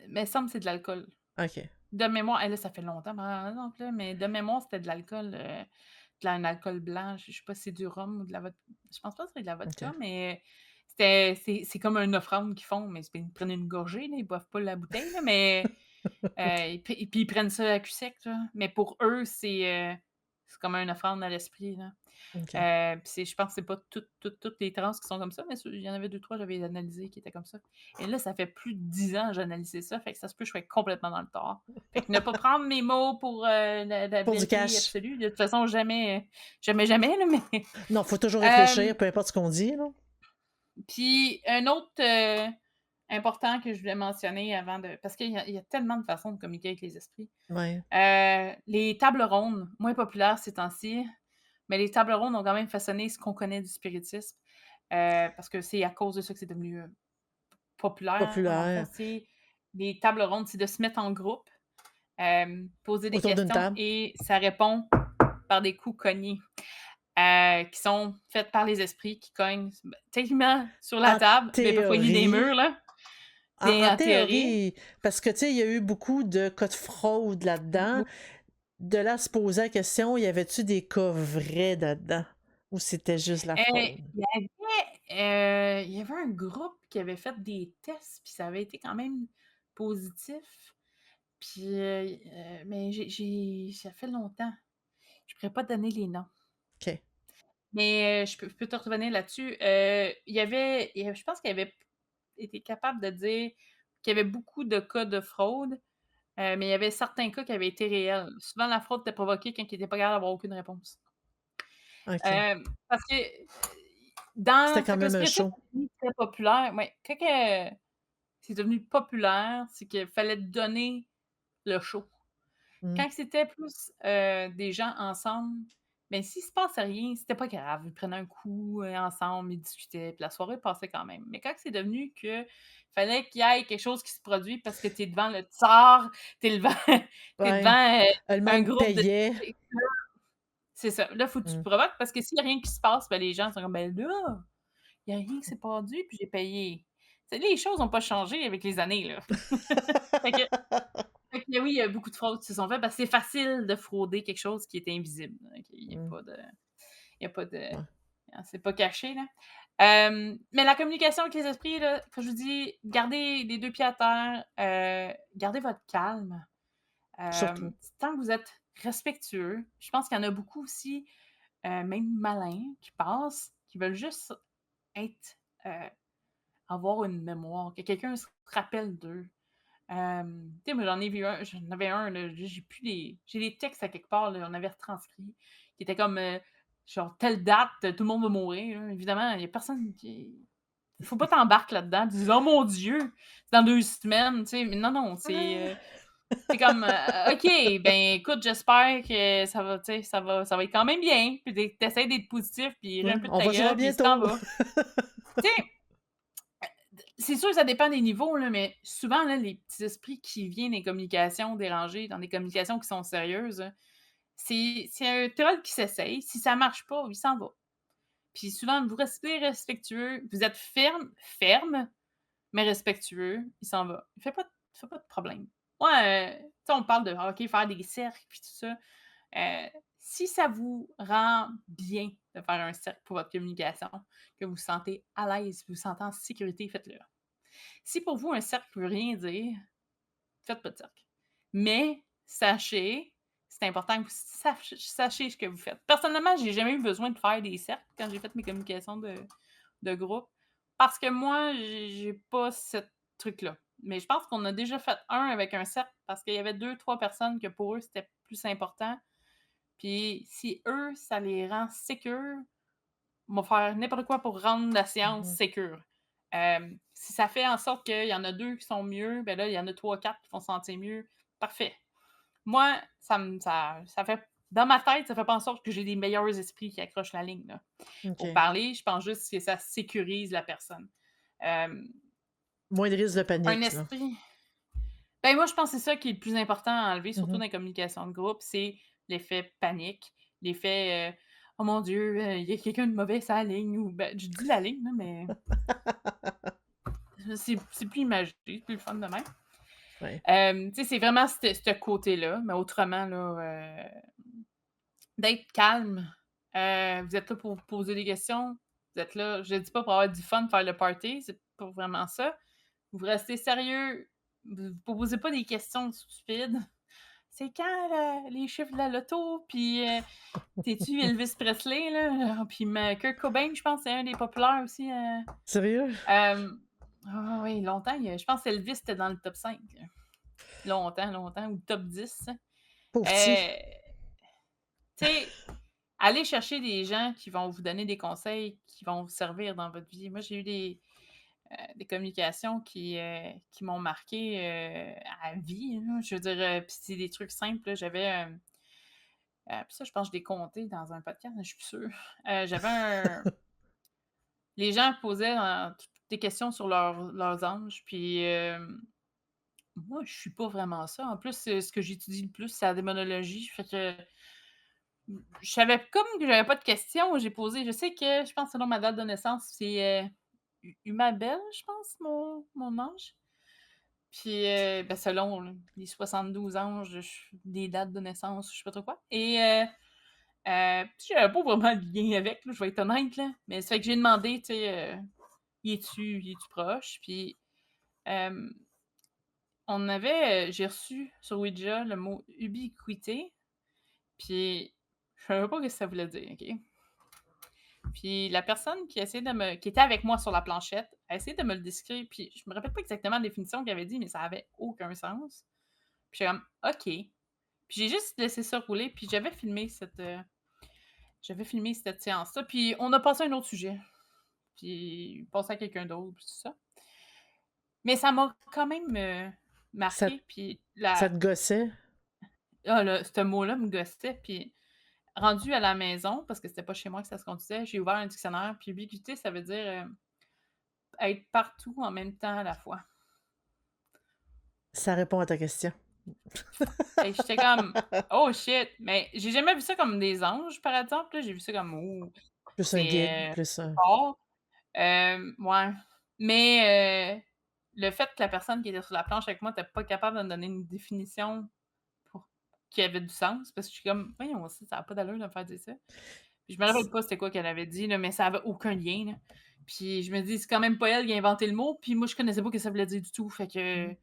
Mais semble que c'est de l'alcool. OK. De mémoire, là, ça fait longtemps, par exemple, là, mais de mémoire, c'était de l'alcool, un alcool blanc. Je sais pas si c'est du rhum ou de la vodka. Je pense pas que c'est de la vodka, OK. mais c'est comme une offrande qu'ils font, mais ils prennent une gorgée, là, ils boivent pas la bouteille, là, mais et puis ils prennent ça à cul sec, là. Mais pour eux, c'est comme une offrande à l'esprit, là. OK. Puis je pense que c'est pas toutes les trans qui sont comme ça, mais il y en avait deux trois j'avais analysé qui étaient comme ça. Et là, ça fait plus de 10 ans que j'ai analysé ça, fait que ça se peut que je sois complètement dans le tort. Fait que ne pas prendre mes mots pour, la Pour du vérité cash. absolue. De toute façon, jamais, jamais, jamais, là, mais Non, faut toujours réfléchir, hem, peu importe ce qu'on dit, là. puis un autre, important que je voulais mentionner avant de parce qu'il y a tellement de façons de communiquer avec les esprits. Ouais. Les tables rondes, moins populaires ces temps-ci, mais les tables rondes ont quand même façonné ce qu'on connaît du spiritisme, parce que c'est à cause de ça que c'est devenu, populaire. Dans le fond, Populaire. c'est les tables rondes, c'est de se mettre en groupe, poser des Autour d'une questions table. et ça répond par des coups cognés, qui sont faits par les esprits qui cognent techniquement sur la En table, mais parfois il y a des théorie murs, là. en En théorie, théorie, parce que, tu sais, il y a eu beaucoup de cas de fraude là-dedans. De là à se poser la question, y avait-tu des cas vrais là-dedans? Ou c'était juste la fraude? il y avait un groupe qui avait fait des tests, puis ça avait été quand même positif. Puis, mais ça fait longtemps. Je pourrais pas donner les noms. OK. Mais je peux te revenir là-dessus. Je pense qu'il avait été capable de dire qu'il y avait beaucoup de cas de fraude, mais il y avait certains cas qui avaient été réels. Souvent, la fraude était provoquée quand il était pas capable d'avoir aucune réponse. OK. Parce que C'était dans quand fait que le même un spritisme show. est devenu très populaire, ouais, quand que c'est devenu populaire, c'est qu'il fallait donner le show. Mmh. Quand c'était plus, des gens ensemble, ben, s'il se passait rien, c'était pas grave. Ils prenaient un coup, ensemble, ils discutaient, puis la soirée passait quand même. Mais quand c'est devenu que fallait qu'il y ait quelque chose qui se produit parce que tu es devant le tsar, tu es devant tu es Ouais. devant, Le un monde groupe de payait. c'est ça. Là, faut que tu Mmh. provoques parce que s'il y a rien qui se passe, ben, les gens sont comme: «Ben, là, il y a rien qui s'est produit, puis j'ai payé». Tu sais, les choses ont pas changé avec les années, là. Fait que oui, il y a beaucoup de fraudes qui se sont faites parce que c'est facile de frauder quelque chose qui est invisible. Donc Mmh. il y a pas de Ouais. hein, c'est pas caché, là. Mais la communication avec les esprits, là, comme je vous dis, gardez les 2 pieds à terre, gardez votre calme. Surtout. Tant que vous êtes respectueux, je pense qu'il y en a beaucoup aussi, même malins, qui passent, qui veulent juste être, heu, avoir une mémoire, que quelqu'un se rappelle d'eux. Tu sais, moi, j'en avais un, là, j'ai les textes à quelque part, là, on avait retranscrit, qui était comme, genre telle date, tout le monde va mourir, là. Évidemment, il y a personne qui faut pas t'embarques là-dedans, tu dis: «Oh mon Dieu, c'est dans 2 semaines», tu sais? Mais non, non, Ah! c'est comme, «OK, ben, écoute, j'espère que ça va, tu sais, ça va être quand même bien», puis tu essaies d'être positif, puis ris Ouais, un peu de on ta va se voir gueule, puis tu t'en bientôt. vas. Tu sais, c'est sûr, ça dépend des niveaux, là, mais souvent, là, les petits esprits qui viennent des communications dérangées, dans des communications qui sont sérieuses, c'est un troll qui s'essaye. Si ça marche pas, il s'en va. Puis souvent, vous restez respectueux, vous êtes ferme, mais respectueux, il s'en va. Il fait pas de problème. Moi, tu sais, on parle de, OK, faire des cercles puis tout ça. Si ça vous rend bien de faire un cercle pour votre communication, que vous vous sentez à l'aise, vous vous sentez en sécurité, faites-le. Si pour vous un cercle veut rien dire, faites pas de cercle. Mais sachez, c'est important que vous sachiez ce que vous faites. Personnellement, j'ai jamais eu besoin de faire des cercles quand j'ai fait mes communications de groupe parce que moi, j'ai pas ce truc-là. Mais je pense qu'on a déjà fait un avec un cercle parce qu'il y avait deux, trois personnes que pour eux, c'était plus important. Puis si eux, ça les rend sécures, on va faire n'importe quoi pour rendre la séance Mmh. sécure. Si ça fait en sorte qu'il y en a 2 qui sont mieux, ben là, il y en a 3 4 qui vont se sentir mieux. Parfait. Moi, ça fait dans ma tête, ça fait pas en sorte que j'ai des meilleurs esprits qui accrochent la ligne, là. Pour OK. parler, je pense juste que ça sécurise la personne. Hem, Moins de risque de un panique, là. esprit ben, moi, je pense que c'est ça qui est le plus important à enlever, Mmh surtout mh. dans les communications de groupe, c'est l'effet panique, l'effet, «Oh mon Dieu, il y a quelqu'un de mauvais sur la ligne» ou ben, je dis la ligne, là, mais c'est plus imagé, c'est plus le fun de même. Ouais. Tu sais, c'est vraiment ce côté-là, mais autrement, là, d'être calme. Vous êtes là pour vous poser des questions, vous êtes là je dis pas pour avoir du fun, faire le party, c'est pas vraiment ça. Vous restez sérieux, vous posez pas des questions stupides. C'est quand les chiffres de la loto? Puis, tu Elvis Presley, là? Puis Kurt Cobain, je pense, c'est un des populaires aussi, Sérieux? oui, longtemps, je pense Elvis était dans le top 5. Longtemps, longtemps, ou top 10. Pauvre petit. Tu sais, allez chercher des gens qui vont vous donner des conseils qui vont vous servir dans votre vie. Moi, j'ai eu des communications qui m'ont marqué à vie, là. Je veux dire, puis c'est des trucs simples, là. Puis ça, je pense que je l'ai compté dans un podcast, mais je suis plus sûre. J'avais un Les gens posaient, des questions sur leurs anges, puis, moi, je suis pas vraiment ça. En plus, ce que j'étudie le plus, c'est la démonologie. Fait que je savais comme que j'avais pas de questions, j'ai posé je sais que je pense selon ma date de naissance, c'est, Umabel, je pense, mon ange. Puis, ben, selon les 72 anges, des dates de naissance, je sais pas trop quoi puis j'avais pas vraiment de lien avec, là, je vais être honnête, là. Mais ça fait que j'ai demandé, tu sais, «Y es-tu proche?» Puis, hem, j'ai reçu sur Ouija le mot ubiquité, puis je savais pas ce que ça voulait dire, OK? Puis la personne qui était avec moi sur la planchette, a essayé de me le décrire, puis je me rappelle pas exactement la définition qu'elle avait dit, mais ça avait aucun sens. Puis j'étais comme: «OK». Puis j'ai juste laissé ça rouler, puis j'avais filmé cette séance-là, puis on a passé à un autre sujet, puis passé à quelqu'un d'autre, puis tout ça. Mais ça m'a quand même, Ça, marquée, puis ça te gossait? ce mot-là me gossait, puis rendue à la maison, parce que c'était pas chez moi que ça se conduisait, j'ai ouvert un dictionnaire, puis ubiquité, ça veut dire, être partout en même temps à la fois. Ça répond à ta question. Et j'étais comme: «Oh shit!» Mais j'ai jamais vu ça comme des anges, par exemple, là, j'ai vu ça comme: «Oh, Plus un guide, c'est, plus un... fort». Ouais. Mais, le fait que la personne qui était sur la planche avec moi était pas capable de me donner une définition pour qui avait du sens, parce que je suis comme: «Voyons, ça a pas d'allure de me faire dire ça». Puis je me rappelle pas c'était quoi qu'elle avait dit, là, mais ça avait aucun lien, là. Puis je me dis: «C'est quand même pas elle qui a inventé le mot», puis moi je connaissais pas ce que ça voulait dire du tout, fait que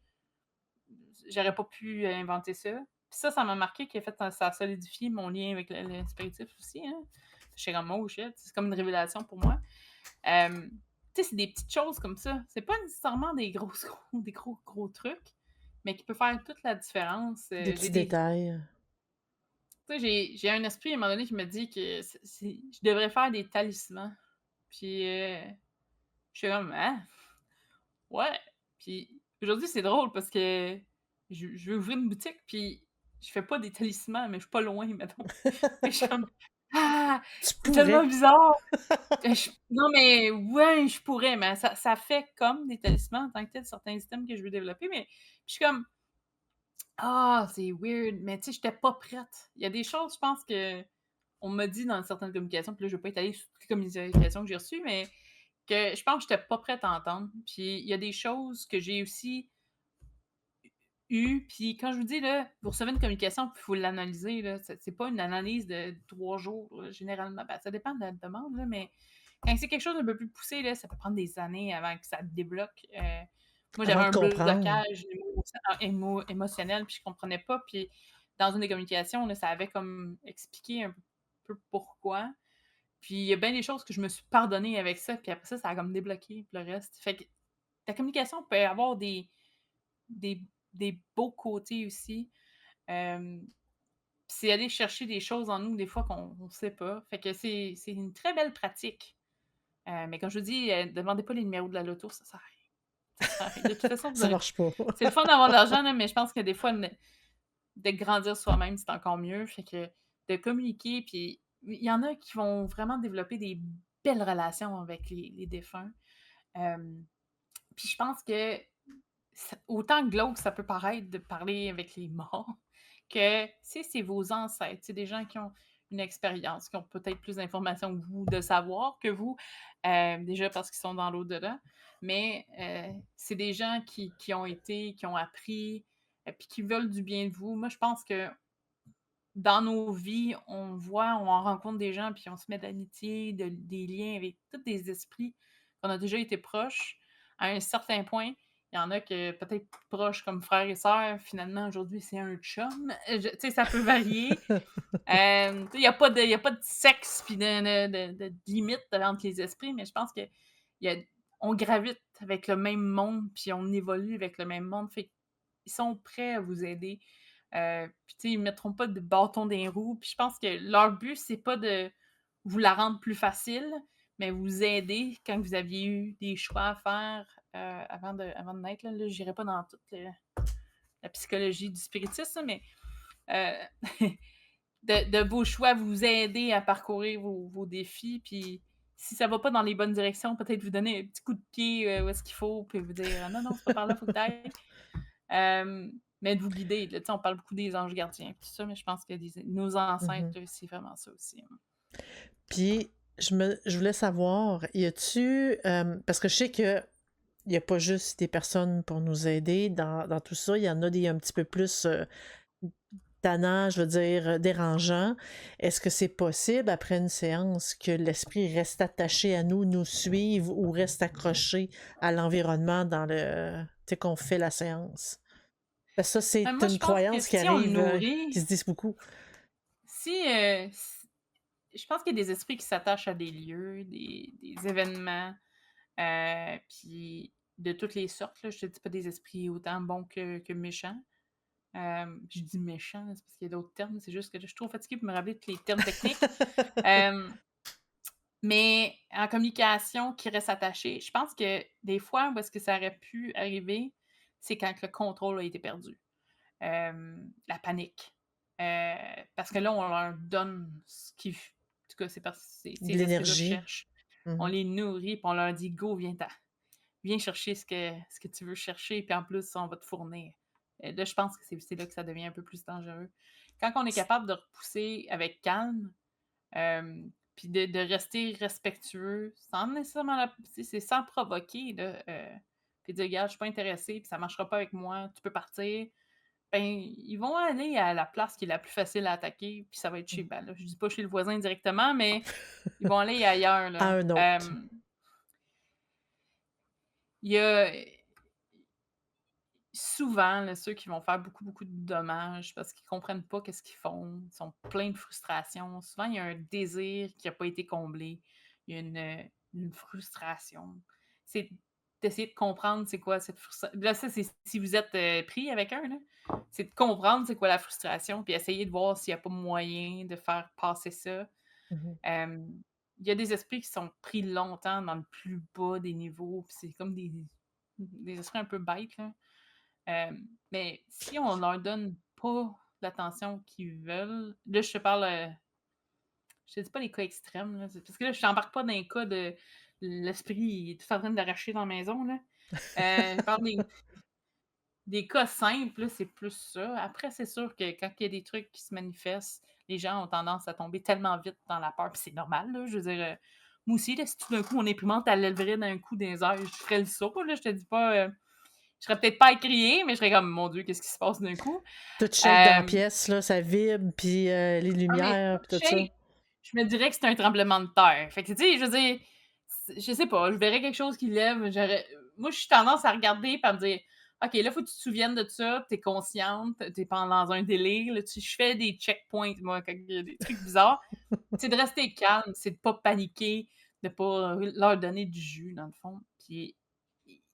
j'aurais pas pu inventer ça. Puis ça m'a marqué qui a fait ça a solidifié mon lien avec le spiritisme aussi, hein. J'étais comme: «Oh shit», c'est comme une révélation pour moi. Tu sais, c'est des petites choses comme ça. C'est pas nécessairement des grosses des gros trucs, mais qui peuvent faire toute la différence. Des J'ai petits des détails. Tu sais, j'ai un esprit à un moment donné qui me dit que je devrais faire des talismans. Puis, je suis comme: «Hein? Ouais». Puis aujourd'hui, c'est drôle parce que je veux ouvrir une boutique, puis je fais pas des talismans, mais je suis pas loin, mettons. Fait que je suis comme: «Ah! Tu C'est tellement pourrais. bizarre!» Non, mais ouais, je pourrais, mais ça fait comme des talismans en tant que tel, certains items que je veux développer, mais je suis comme: «Ah, c'est weird», mais tu sais, j'étais pas prête. Il y a des choses, je pense que on m'a dit dans certaines communications, puis là, je veux pas étaler sur toutes les communications que j'ai reçues, mais que je pense que j'étais pas prête à entendre. Puis il y a des choses que j'ai aussi puis quand je vous dis, là, vous recevez une communication, puis il faut l'analyser, là, c'est pas une analyse de 3 jours, généralement. Ben, ça dépend de la demande, là, mais quand c'est quelque chose d'un peu plus poussé, là, ça peut prendre des années avant que ça débloque. Moi, j'avais Avant de un comprendre. blocage émotionnel, puis je comprenais pas. Puis dans une des communications, là, ça avait comme expliqué un peu pourquoi. Puis il y a bien des choses que je me suis pardonné avec ça, puis après ça a comme débloqué le reste. Fait que ta communication peut avoir des des beaux côtés aussi. Puis c'est aller chercher des choses en nous, des fois, qu'on sait pas. Fait que c'est une très belle pratique. Mais comme je vous dis, demandez pas les numéros de la loto, ça sert à rien. Ça sert à rien. De toute façon, vous Ça aurez marche pas. c'est le fun d'avoir de l'argent, là, mais je pense que des fois, de grandir soi-même, c'est encore mieux. Fait que de communiquer, puis il y en a qui vont vraiment développer des belles relations avec les défunts. Hem, puis je pense que autant glauque ça peut paraître de parler avec les morts, que si c'est vos ancêtres, c'est des gens qui ont une expérience, qui ont peut-être plus d'informations que vous, de savoir que vous, déjà parce qu'ils sont dans l'au-delà, mais c'est des gens qui ont été, qui ont appris, puis qui veulent du bien de vous. Moi, je pense que dans nos vies, on rencontre des gens, puis on se met d'amitié, des liens avec tous des esprits qu'on a déjà été proches. À un certain point, il y en a que peut-être plus proches comme frères et sœurs, finalement, aujourd'hui, c'est un chum. Tu sais, ça peut varier. Tu sais, il y a pas de sexe puis de limite entre les esprits, mais je pense que y a on gravite avec le même monde, puis on évolue avec le même monde. Fait qu'ils sont prêts à vous aider. Puis tu sais, ils mettront pas de bâton dans les roues. Puis je pense que leur but, c'est pas de vous la rendre plus facile, mais vous aider quand vous aviez eu des choix à faire, avant de naître, là. Là, j'irai pas dans toute la psychologie du spiritisme, mais heu, de vos choix, vous aider à parcourir vos défis, puis si ça va pas dans les bonnes directions, peut-être vous donner un petit coup de pied, où est-ce qu'il faut, puis vous dire: «Non, non, c'est pas par là, faut que tu ailles». Mais de vous guider, là, tu sais, on parle beaucoup des anges gardiens, tout ça, mais je pense que nos ancêtres, Mhm. c'est vraiment ça aussi, hein. Puis, je voulais savoir, y a-tu... parce que je sais que il n'y a pas juste des personnes pour nous aider dans tout ça, il y en a des un petit peu plus tannants, je veux dire, dérangeants. Est-ce que c'est possible, après une séance, que l'esprit reste attaché à nous, nous suive ou reste accroché à l'environnement dans le... tu sais, qu'on fait la séance? Parce que ça, c'est Moi, je une pense que croyance qui si on le arrive, qui nourrit, se dit beaucoup. si, je pense qu'il y a des esprits qui s'attachent à des lieux, des événements, puis de toutes les sortes, là. Je te dis pas des esprits autant bons que méchants. Je dis méchants, c'est parce qu'il y a d'autres termes, c'est juste que je suis trop fatiguée pour me rappeler tous les termes techniques. Hem, mais en communication qui reste attaché, je pense que des fois où est-ce que ça aurait pu arriver, c'est quand le contrôle a été perdu. La panique. Parce que là, on leur donne ce qu'ils f en tout cas, De ces esprits-là l'énergie. cherchent. On Mhm. les nourrit, puis on leur dit: «Go, viens chercher ce que tu veux chercher, puis en plus, on va te fournir». Là, je pense que c'est là que ça devient un peu plus dangereux. Quand on est capable de repousser avec calme, puis de rester respectueux sans nécessairement c'est sans provoquer, là, puis dire: «Regarde, je suis pas intéressé, puis ça marchera pas avec moi, tu peux partir». Ben, ils vont aller à la place qui est la plus facile à attaquer, puis ça va être chez ben, là, je dis pas chez le voisin directement, mais ils vont aller ailleurs, À là. un autre. Il y a souvent, là, ceux qui vont faire beaucoup, beaucoup de dommages parce qu'ils comprennent pas qu'est-ce qu'ils font, ils sont pleins de frustration. Souvent, il y a un désir qui a pas été comblé. Il y a une frustration. C'est d'essayer de comprendre c'est quoi cette frustration. Là, ça, c'est si vous êtes, pris avec un, là, c'est de comprendre c'est quoi la frustration, puis essayer de voir s'il y a pas moyen de faire passer ça. Mhm. Hem, il y a des esprits qui sont pris longtemps dans le plus bas des niveaux, puis c'est comme des esprits un peu bêtes, là. Mais si on leur donne pas l'attention qu'ils veulent, là, je te parle, je te dis pas les cas extrêmes, là, c'est parce que là, je t'embarque pas dans les cas de l'esprit il est tout en train d'arracher dans la maison, là. Je parle des cas simples, là, c'est plus ça. Après, c'est sûr que quand il y a des trucs qui se manifestent, les gens ont tendance à tomber tellement vite dans la peur, puis c'est normal, là. Je veux dire, moi aussi, là, si tout d'un coup mon imprimante, elle lèverait d'un coup des airs, je ferais le saut, là, je te dis pas, je serais peut-être pas à crier, mais je serais comme: «Mon Dieu, qu'est-ce qui se passe d'un coup?» Tout shake dans la Hem, pièce, là, ça vibre, puis les mais lumières, tout puis tout ça. shake, je me dirais que c'est un tremblement de terre. Fait que, tu sais, je veux dire, je sais pas, je verrais quelque chose qui lève, moi, je suis tendance à regarder et à me dire: «OK, là, faut que tu te souviennes de ça, tu es consciente, tu es pas dans un délire, là». Je fais des checkpoints, moi, quand il y a des trucs bizarres. C'est de rester calme, c'est de pas paniquer, de pas, leur donner du jus, dans le fond. Puis,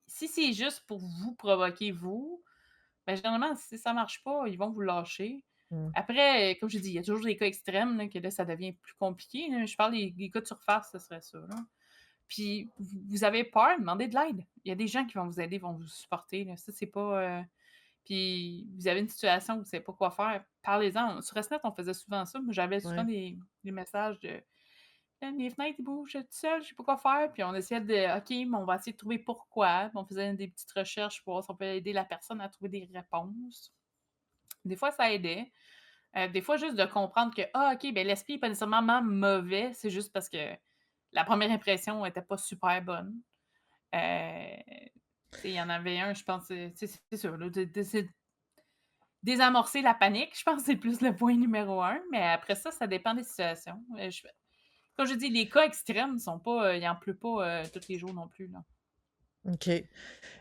si c'est juste pour vous provoquer, vous, ben, généralement, si ça marche pas, ils vont vous lâcher. Mm. Après, comme je dis, il y a toujours des cas extrêmes, là, que là, ça devient plus compliqué, là. Je parle des cas de surface, ce serait ça, là. Puis vous avez peur, demandez de l'aide. Il y a des gens qui vont vous aider, vont vous supporter, là. Ça, c'est pas, puis vous avez une situation où vous savez pas quoi faire, parlez-en. Sur Resnet, on faisait souvent ça. Moi, j'avais souvent Ouais. des messages de: «Mes fenêtres, ils bougent toute seule, je sais pas quoi faire». Puis on essayait de OK, mais on va essayer de trouver pourquoi. Puis on faisait des petites recherches pour voir si on peut aider la personne à trouver des réponses. Des fois, ça aidait. Des fois, juste de comprendre que, ah, OK, ben l'esprit est pas nécessairement mauvais, c'est juste parce que la première impression était pas super bonne. Tu sais, il y en avait un, je pense, tu sais, c'est sûr, là, de désamorcer la panique, je pense que c'est plus le point numéro un, mais après ça dépend des situations. Comme je dis, les cas extrêmes sont pas, il en pleut pas, tous les jours non plus, là. OK.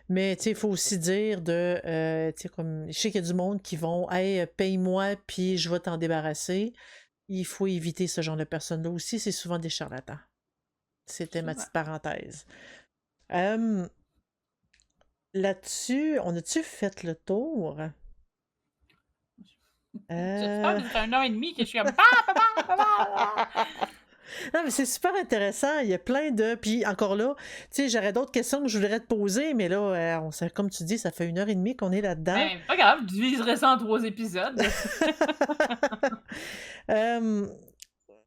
Mais tu sais, il faut aussi dire de, tu sais, comme, je sais qu'il y a du monde qui vont, hey, paye-moi, puis je vais t'en débarrasser. Il faut éviter ce genre de personnes-là aussi. C'est souvent des charlatans. C'était ma Souvent. petite parenthèse. Euh, Là-dessus, on a-tu fait le tour? J'espère Euh, que ça fait 1 heure et demie que je suis comme bah, bah, bah, bah, bah, bah. Non, mais c'est super intéressant. Il y a plein de. Puis encore là, tu sais, j'aurais d'autres questions que je voudrais te poser, mais là, comme tu dis, ça fait 1 heure et demie qu'on est là-dedans. Ben, pas grave, je diviserai ça en 3 épisodes. Euh,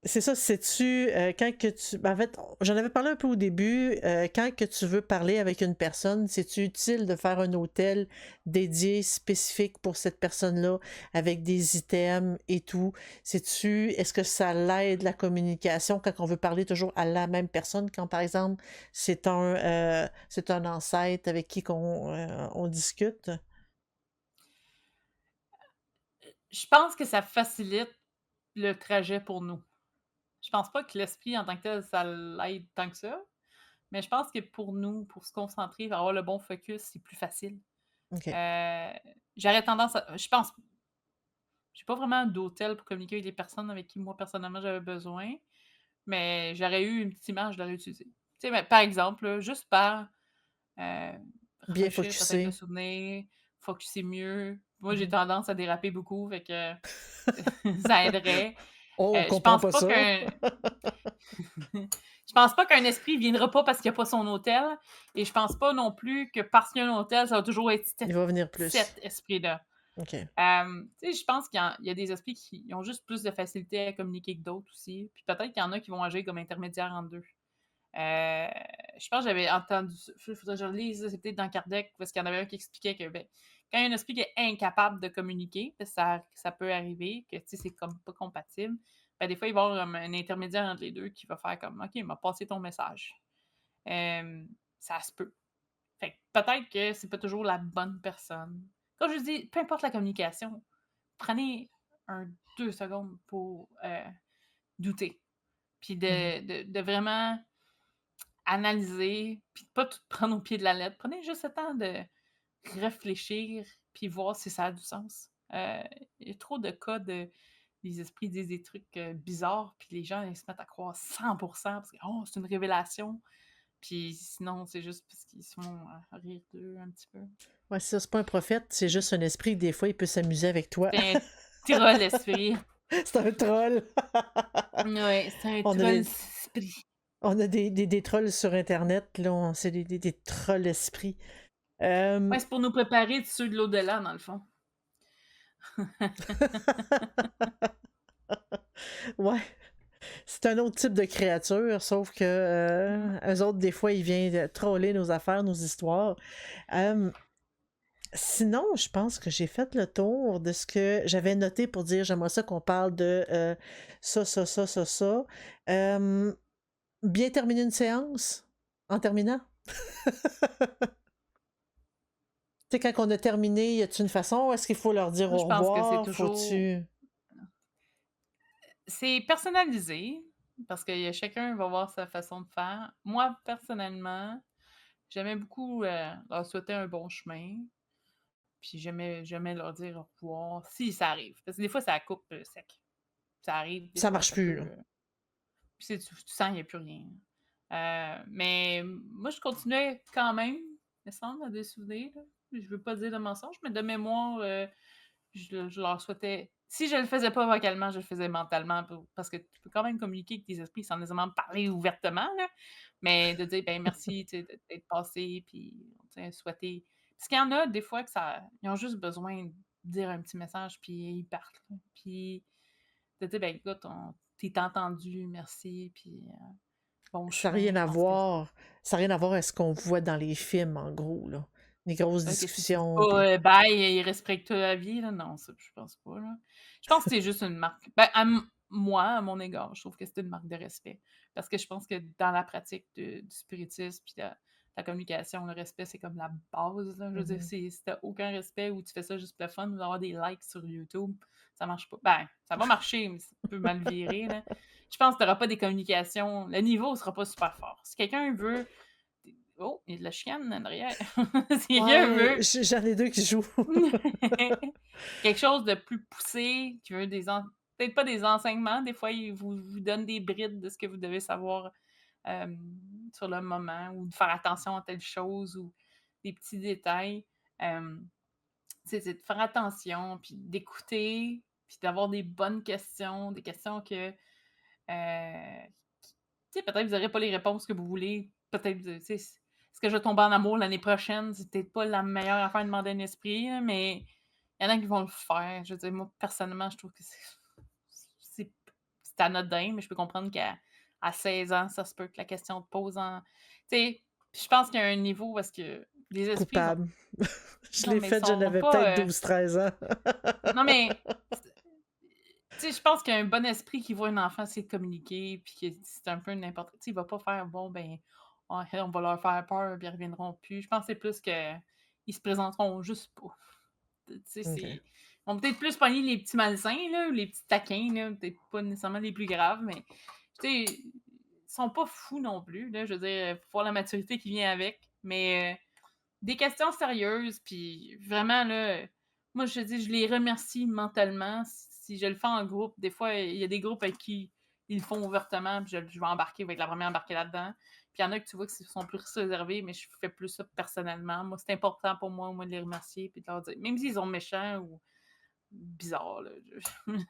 c'est ça, sais-tu, quand que tu. Ben, en fait, j'en avais parlé un peu au début. Quand que tu veux parler avec une personne, c'est-tu utile de faire un hôtel dédié, spécifique pour cette personne-là, avec des items et tout? Est-ce que ça l'aide la communication quand on veut parler toujours à la même personne, quand par exemple c'est un ancêtre avec qui on discute? Je pense que ça facilite le trajet pour nous. Je pense pas que l'esprit en tant que tel, ça l'aide tant que ça, mais je pense que pour nous, pour se concentrer, avoir le bon focus, c'est plus facile. OK. Heu, j'aurais tendance à je pense j'ai pas vraiment d'hôtel pour communiquer avec les personnes avec qui moi, personnellement, j'avais besoin. mais j'aurais eu une petite image, je l'aurais utilisée. Tu sais, mais par exemple, là, juste par, Bien rafraîchir peut-être le focusé. souvenir, focuser mieux. Moi, j'ai Mmh. tendance à déraper beaucoup, fait que ça aiderait. Oh, on Je comprend pense pas pas ça. qu'un je pense pas qu'un esprit viendra pas parce qu'il y a pas son hôtel et je pense pas non plus que parce qu'il y a un hôtel, ça va toujours être Il va venir cet plus. esprit-là. OK. Tu sais, je pense qu'il y a des esprits qui ont juste plus de facilité à communiquer que d'autres aussi, puis peut-être qu'il y en a qui vont agir comme intermédiaires entre 2. Je pense que j'avais entendu ça, faudrait que je relise, c'est peut-être dans Kardec, parce qu'il y en avait un qui expliquait que, ben, quand il y a un esprit qui est incapable de communiquer, parce que ça peut arriver, que, tu sais, c'est comme pas compatible, ben, des fois, il va y avoir un intermédiaire entre les 2 qui va faire comme: «OK, il m'a passé ton message». Ça se peut. Fait que peut-être que c'est pas toujours la bonne personne. Comme je dis, peu importe la communication, prenez un 2 secondes pour, douter, puis Mmh. de vraiment analyser, puis de pas tout prendre au pied de la lettre. Prenez juste le temps de réfléchir, puis voir si ça a du sens. Il y a trop de cas de les esprits disent des trucs, bizarres, puis les gens, ils se mettent à croire 100 parce que: «Oh, c'est une révélation», puis sinon, c'est juste parce qu'ils se font, rire d'eux un petit peu. Ouais, c'est pas un prophète, c'est juste un esprit que des fois, il peut s'amuser avec toi. C'est un troll esprit. C'est un troll. Ouais, c'est un On a troll des esprit. on a des trolls sur internet, là, c'est des trolls esprits. Ouais, Hem, c'est pour nous préparer de ceux de l'au-delà, dans le fond. ouais, c'est un autre type de créature, sauf que, Mmh. eux autres, des fois, ils viennent troller nos affaires, nos histoires. Hem, Sinon, je pense que j'ai fait le tour de ce que j'avais noté pour dire: «J'aimerais ça qu'on parle de, ça, ça, ça, ça, ça». Hem, Bien terminer une séance, en terminant? Tu sais, quand on a terminé, y a-tu une façon? Est-ce qu'il faut leur dire Moi, je au pense que c'est revoir? toujours Faut-tu c'est personnalisé parce que chacun va avoir sa façon de faire. Moi, personnellement, j'aimais beaucoup, leur souhaiter un bon chemin, puis j'aimais leur dire au revoir, si ça arrive. Parce que des fois, ça coupe, sec. Ça arrive, des ça fois, marche ça plus, peut, là? puis tu sens il y a plus rien. Mais moi, je continuais quand même, me semble, à des souvenirs, là. Je veux pas dire de mensonge, mais de mémoire, je leur souhaitais si je le faisais pas vocalement, je le faisais mentalement parce que tu peux quand même communiquer avec tes esprits sans nécessairement parler ouvertement, là, mais de dire: «Ben, merci, tu sais, d'être passé», puis, tu sais, souhaiter parce qu'il y en a des fois que ça ils ont juste besoin de dire un petit message, puis ils partent, là. Puis de dire: «Ben, écoute, on tu entendu, merci, puis, bon Ça a chemin». rien Je à pense que voir ça a rien à voir avec ce qu'on voit dans les films, en gros, là. Les grosses que si tu dis discussions, puis pas, bye, il respecte la vie, là, non, ça, je pense pas, là. Je pense que c'est juste une marque. Ben, moi, à mon égard, je trouve que c'est une marque de respect. Parce que je pense que dans la pratique du spiritisme puis de la communication, le respect, c'est comme la base, là. Je veux dire, mmh si tu aucun respect ou tu fais ça juste pour le fun ou avoir des likes sur YouTube, ça marche pas. Ben, ça va marcher, mais ça peut mal virer, là. Je pense que tu auras pas des communications le niveau sera pas super fort. Si quelqu'un veut oh, il y a de la chienne en arrière. Si quelqu'un Ouais, veut j'en ai 2 qui jouent. quelque chose de plus poussé, qui veut des en peut-être pas des enseignements, des fois, ils vous donnent des brides de ce que vous devez savoir, sur le moment ou de faire attention à telle chose ou des petits détails. C'est de faire attention, puis d'écouter, puis d'avoir des bonnes questions, des questions que, tu sais, peut-être vous aurez pas les réponses que vous voulez, peut-être tu sais, est-ce que je vais tomber en amour l'année prochaine? C'est peut-être pas la meilleure affaire de demander à un esprit, là, mais il y en a qui vont le faire. Je veux dire, moi, personnellement, je trouve que c'est c'est anodin, mais je peux comprendre qu'à 16 ans, ça se peut que la question te pose en tu sais, je pense qu'il y a un niveau parce que les esprits, ils ont Coupable. Je non, l'ai mais ils faite, j'en sont avais peut-être pas, 12, 13 ans. non, mais tu sais, je pense qu'un bon esprit qui voit un enfant essayer de communiquer, puis que c'est un peu n'importe tu sais, il va pas faire: «Bon, ben, ah, on va leur faire peur, puis ils reviendront plus». Je pense que c'est plus qu'ils se présenteront juste pas. Tu sais, OK. ils vont peut-être plus pogner les petits malsains, là, ou les petits taquins, là, peut-être pas nécessairement les plus graves, mais tu sais, ils sont pas fous non plus, là. Je veux dire, faut voir la maturité qui vient avec, mais des questions sérieuses, puis vraiment là, moi je te dis, je les remercie mentalement si je le fais en groupe. Des fois, il y a des groupes avec qui ils le font ouvertement, puis je vais embarquer, je vais être la première embarquée là-dedans. Puis il y en a que tu vois qui sont plus réservés, mais je fais plus ça personnellement. Moi, c'est important pour moi, de les remercier puis de leur dire, même s'ils sont méchants ou bizarres, là,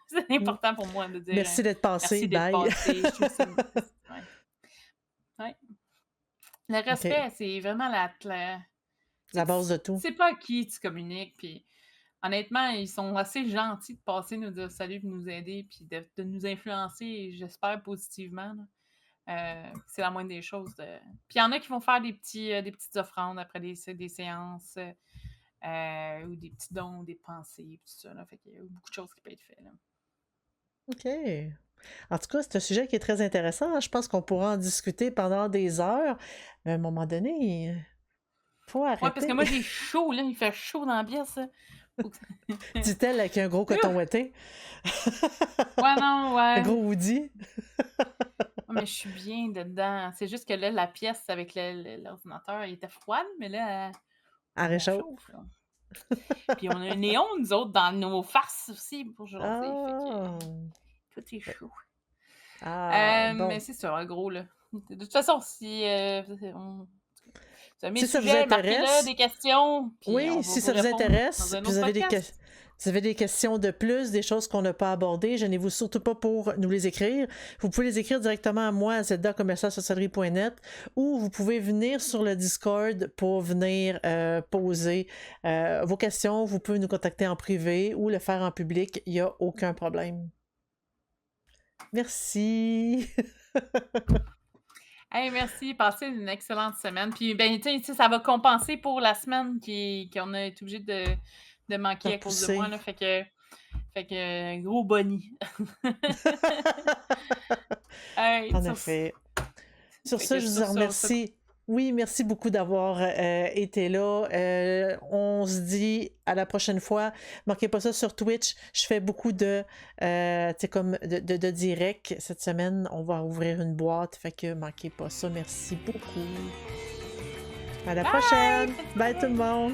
c'est Mm. important pour moi de dire, Merci d'être passé. merci d'être Bye. passé. Je trouve ça ouais. Ouais. Le OK. respect, c'est vraiment la tu sais, La base de tout. sais pas à qui tu communiques, puis honnêtement, ils sont assez gentils de passer nous dire salut, de nous aider, puis de nous influencer, j'espère positivement, là. C'est la moindre des choses. Puis il y en a qui vont faire des petites offrandes après des séances, ou des petits dons, des pensées, tout ça. Là. Fait qu'il y a beaucoup de choses qui peuvent être faites. Là. OK. En tout cas, c'est un sujet qui est très intéressant, hein. Je pense qu'on pourra en discuter pendant des heures. Mais à un moment donné, il faut Ouais, parce que arrêter. moi, j'ai chaud, là. Il fait chaud dans la pièce. Là. Faut que- Dit-elle avec un gros coton ouaté. ouais, non, Un ouais. gros hoodie. Ouais, mais je suis bien dedans. C'est juste que là, la pièce avec l'ordinateur, elle était froide, mais là, Elle elle réchauffe. réchauffe. Là. Puis on a un néon, nous autres, dans nos faces aussi pour jaser. Fait que Ah! tout est chaud. Ah, Mais bon. c'est ça, en gros, là. De toute façon, si vous avez mes Si ça vous sujets, marquez-le, intéresse, des questions, puis on oui, va si vous ça vous répondre dans intéresse, un puis vous autre avez podcast. vous avez des questions de plus, des choses qu'on n'a pas abordées, gênez-vous surtout pas pour nous les écrire. Vous pouvez les écrire directement à moi à zelda@sorcellerie.net ou vous pouvez venir sur le Discord pour venir poser vos questions. Vous pouvez nous contacter en privé ou le faire en public, il n'y a aucun problème. Merci. Hey, merci, passez une excellente semaine. Puis, ben, tu sais, ça va compenser pour la semaine qu'on a été obligé de manquer à cause de moi, Repousser. là. Fait que gros boni. Hey, En effet. Sur fait ce, que je vous ça, remercie. Oui, merci beaucoup d'avoir été là. On se dit à la prochaine fois. Manquez pas ça sur Twitch. Je fais beaucoup comme de direct. Cette semaine, on va ouvrir une boîte. Fait que manquez pas ça. Merci beaucoup. À la bye! prochaine. Bye tout le monde.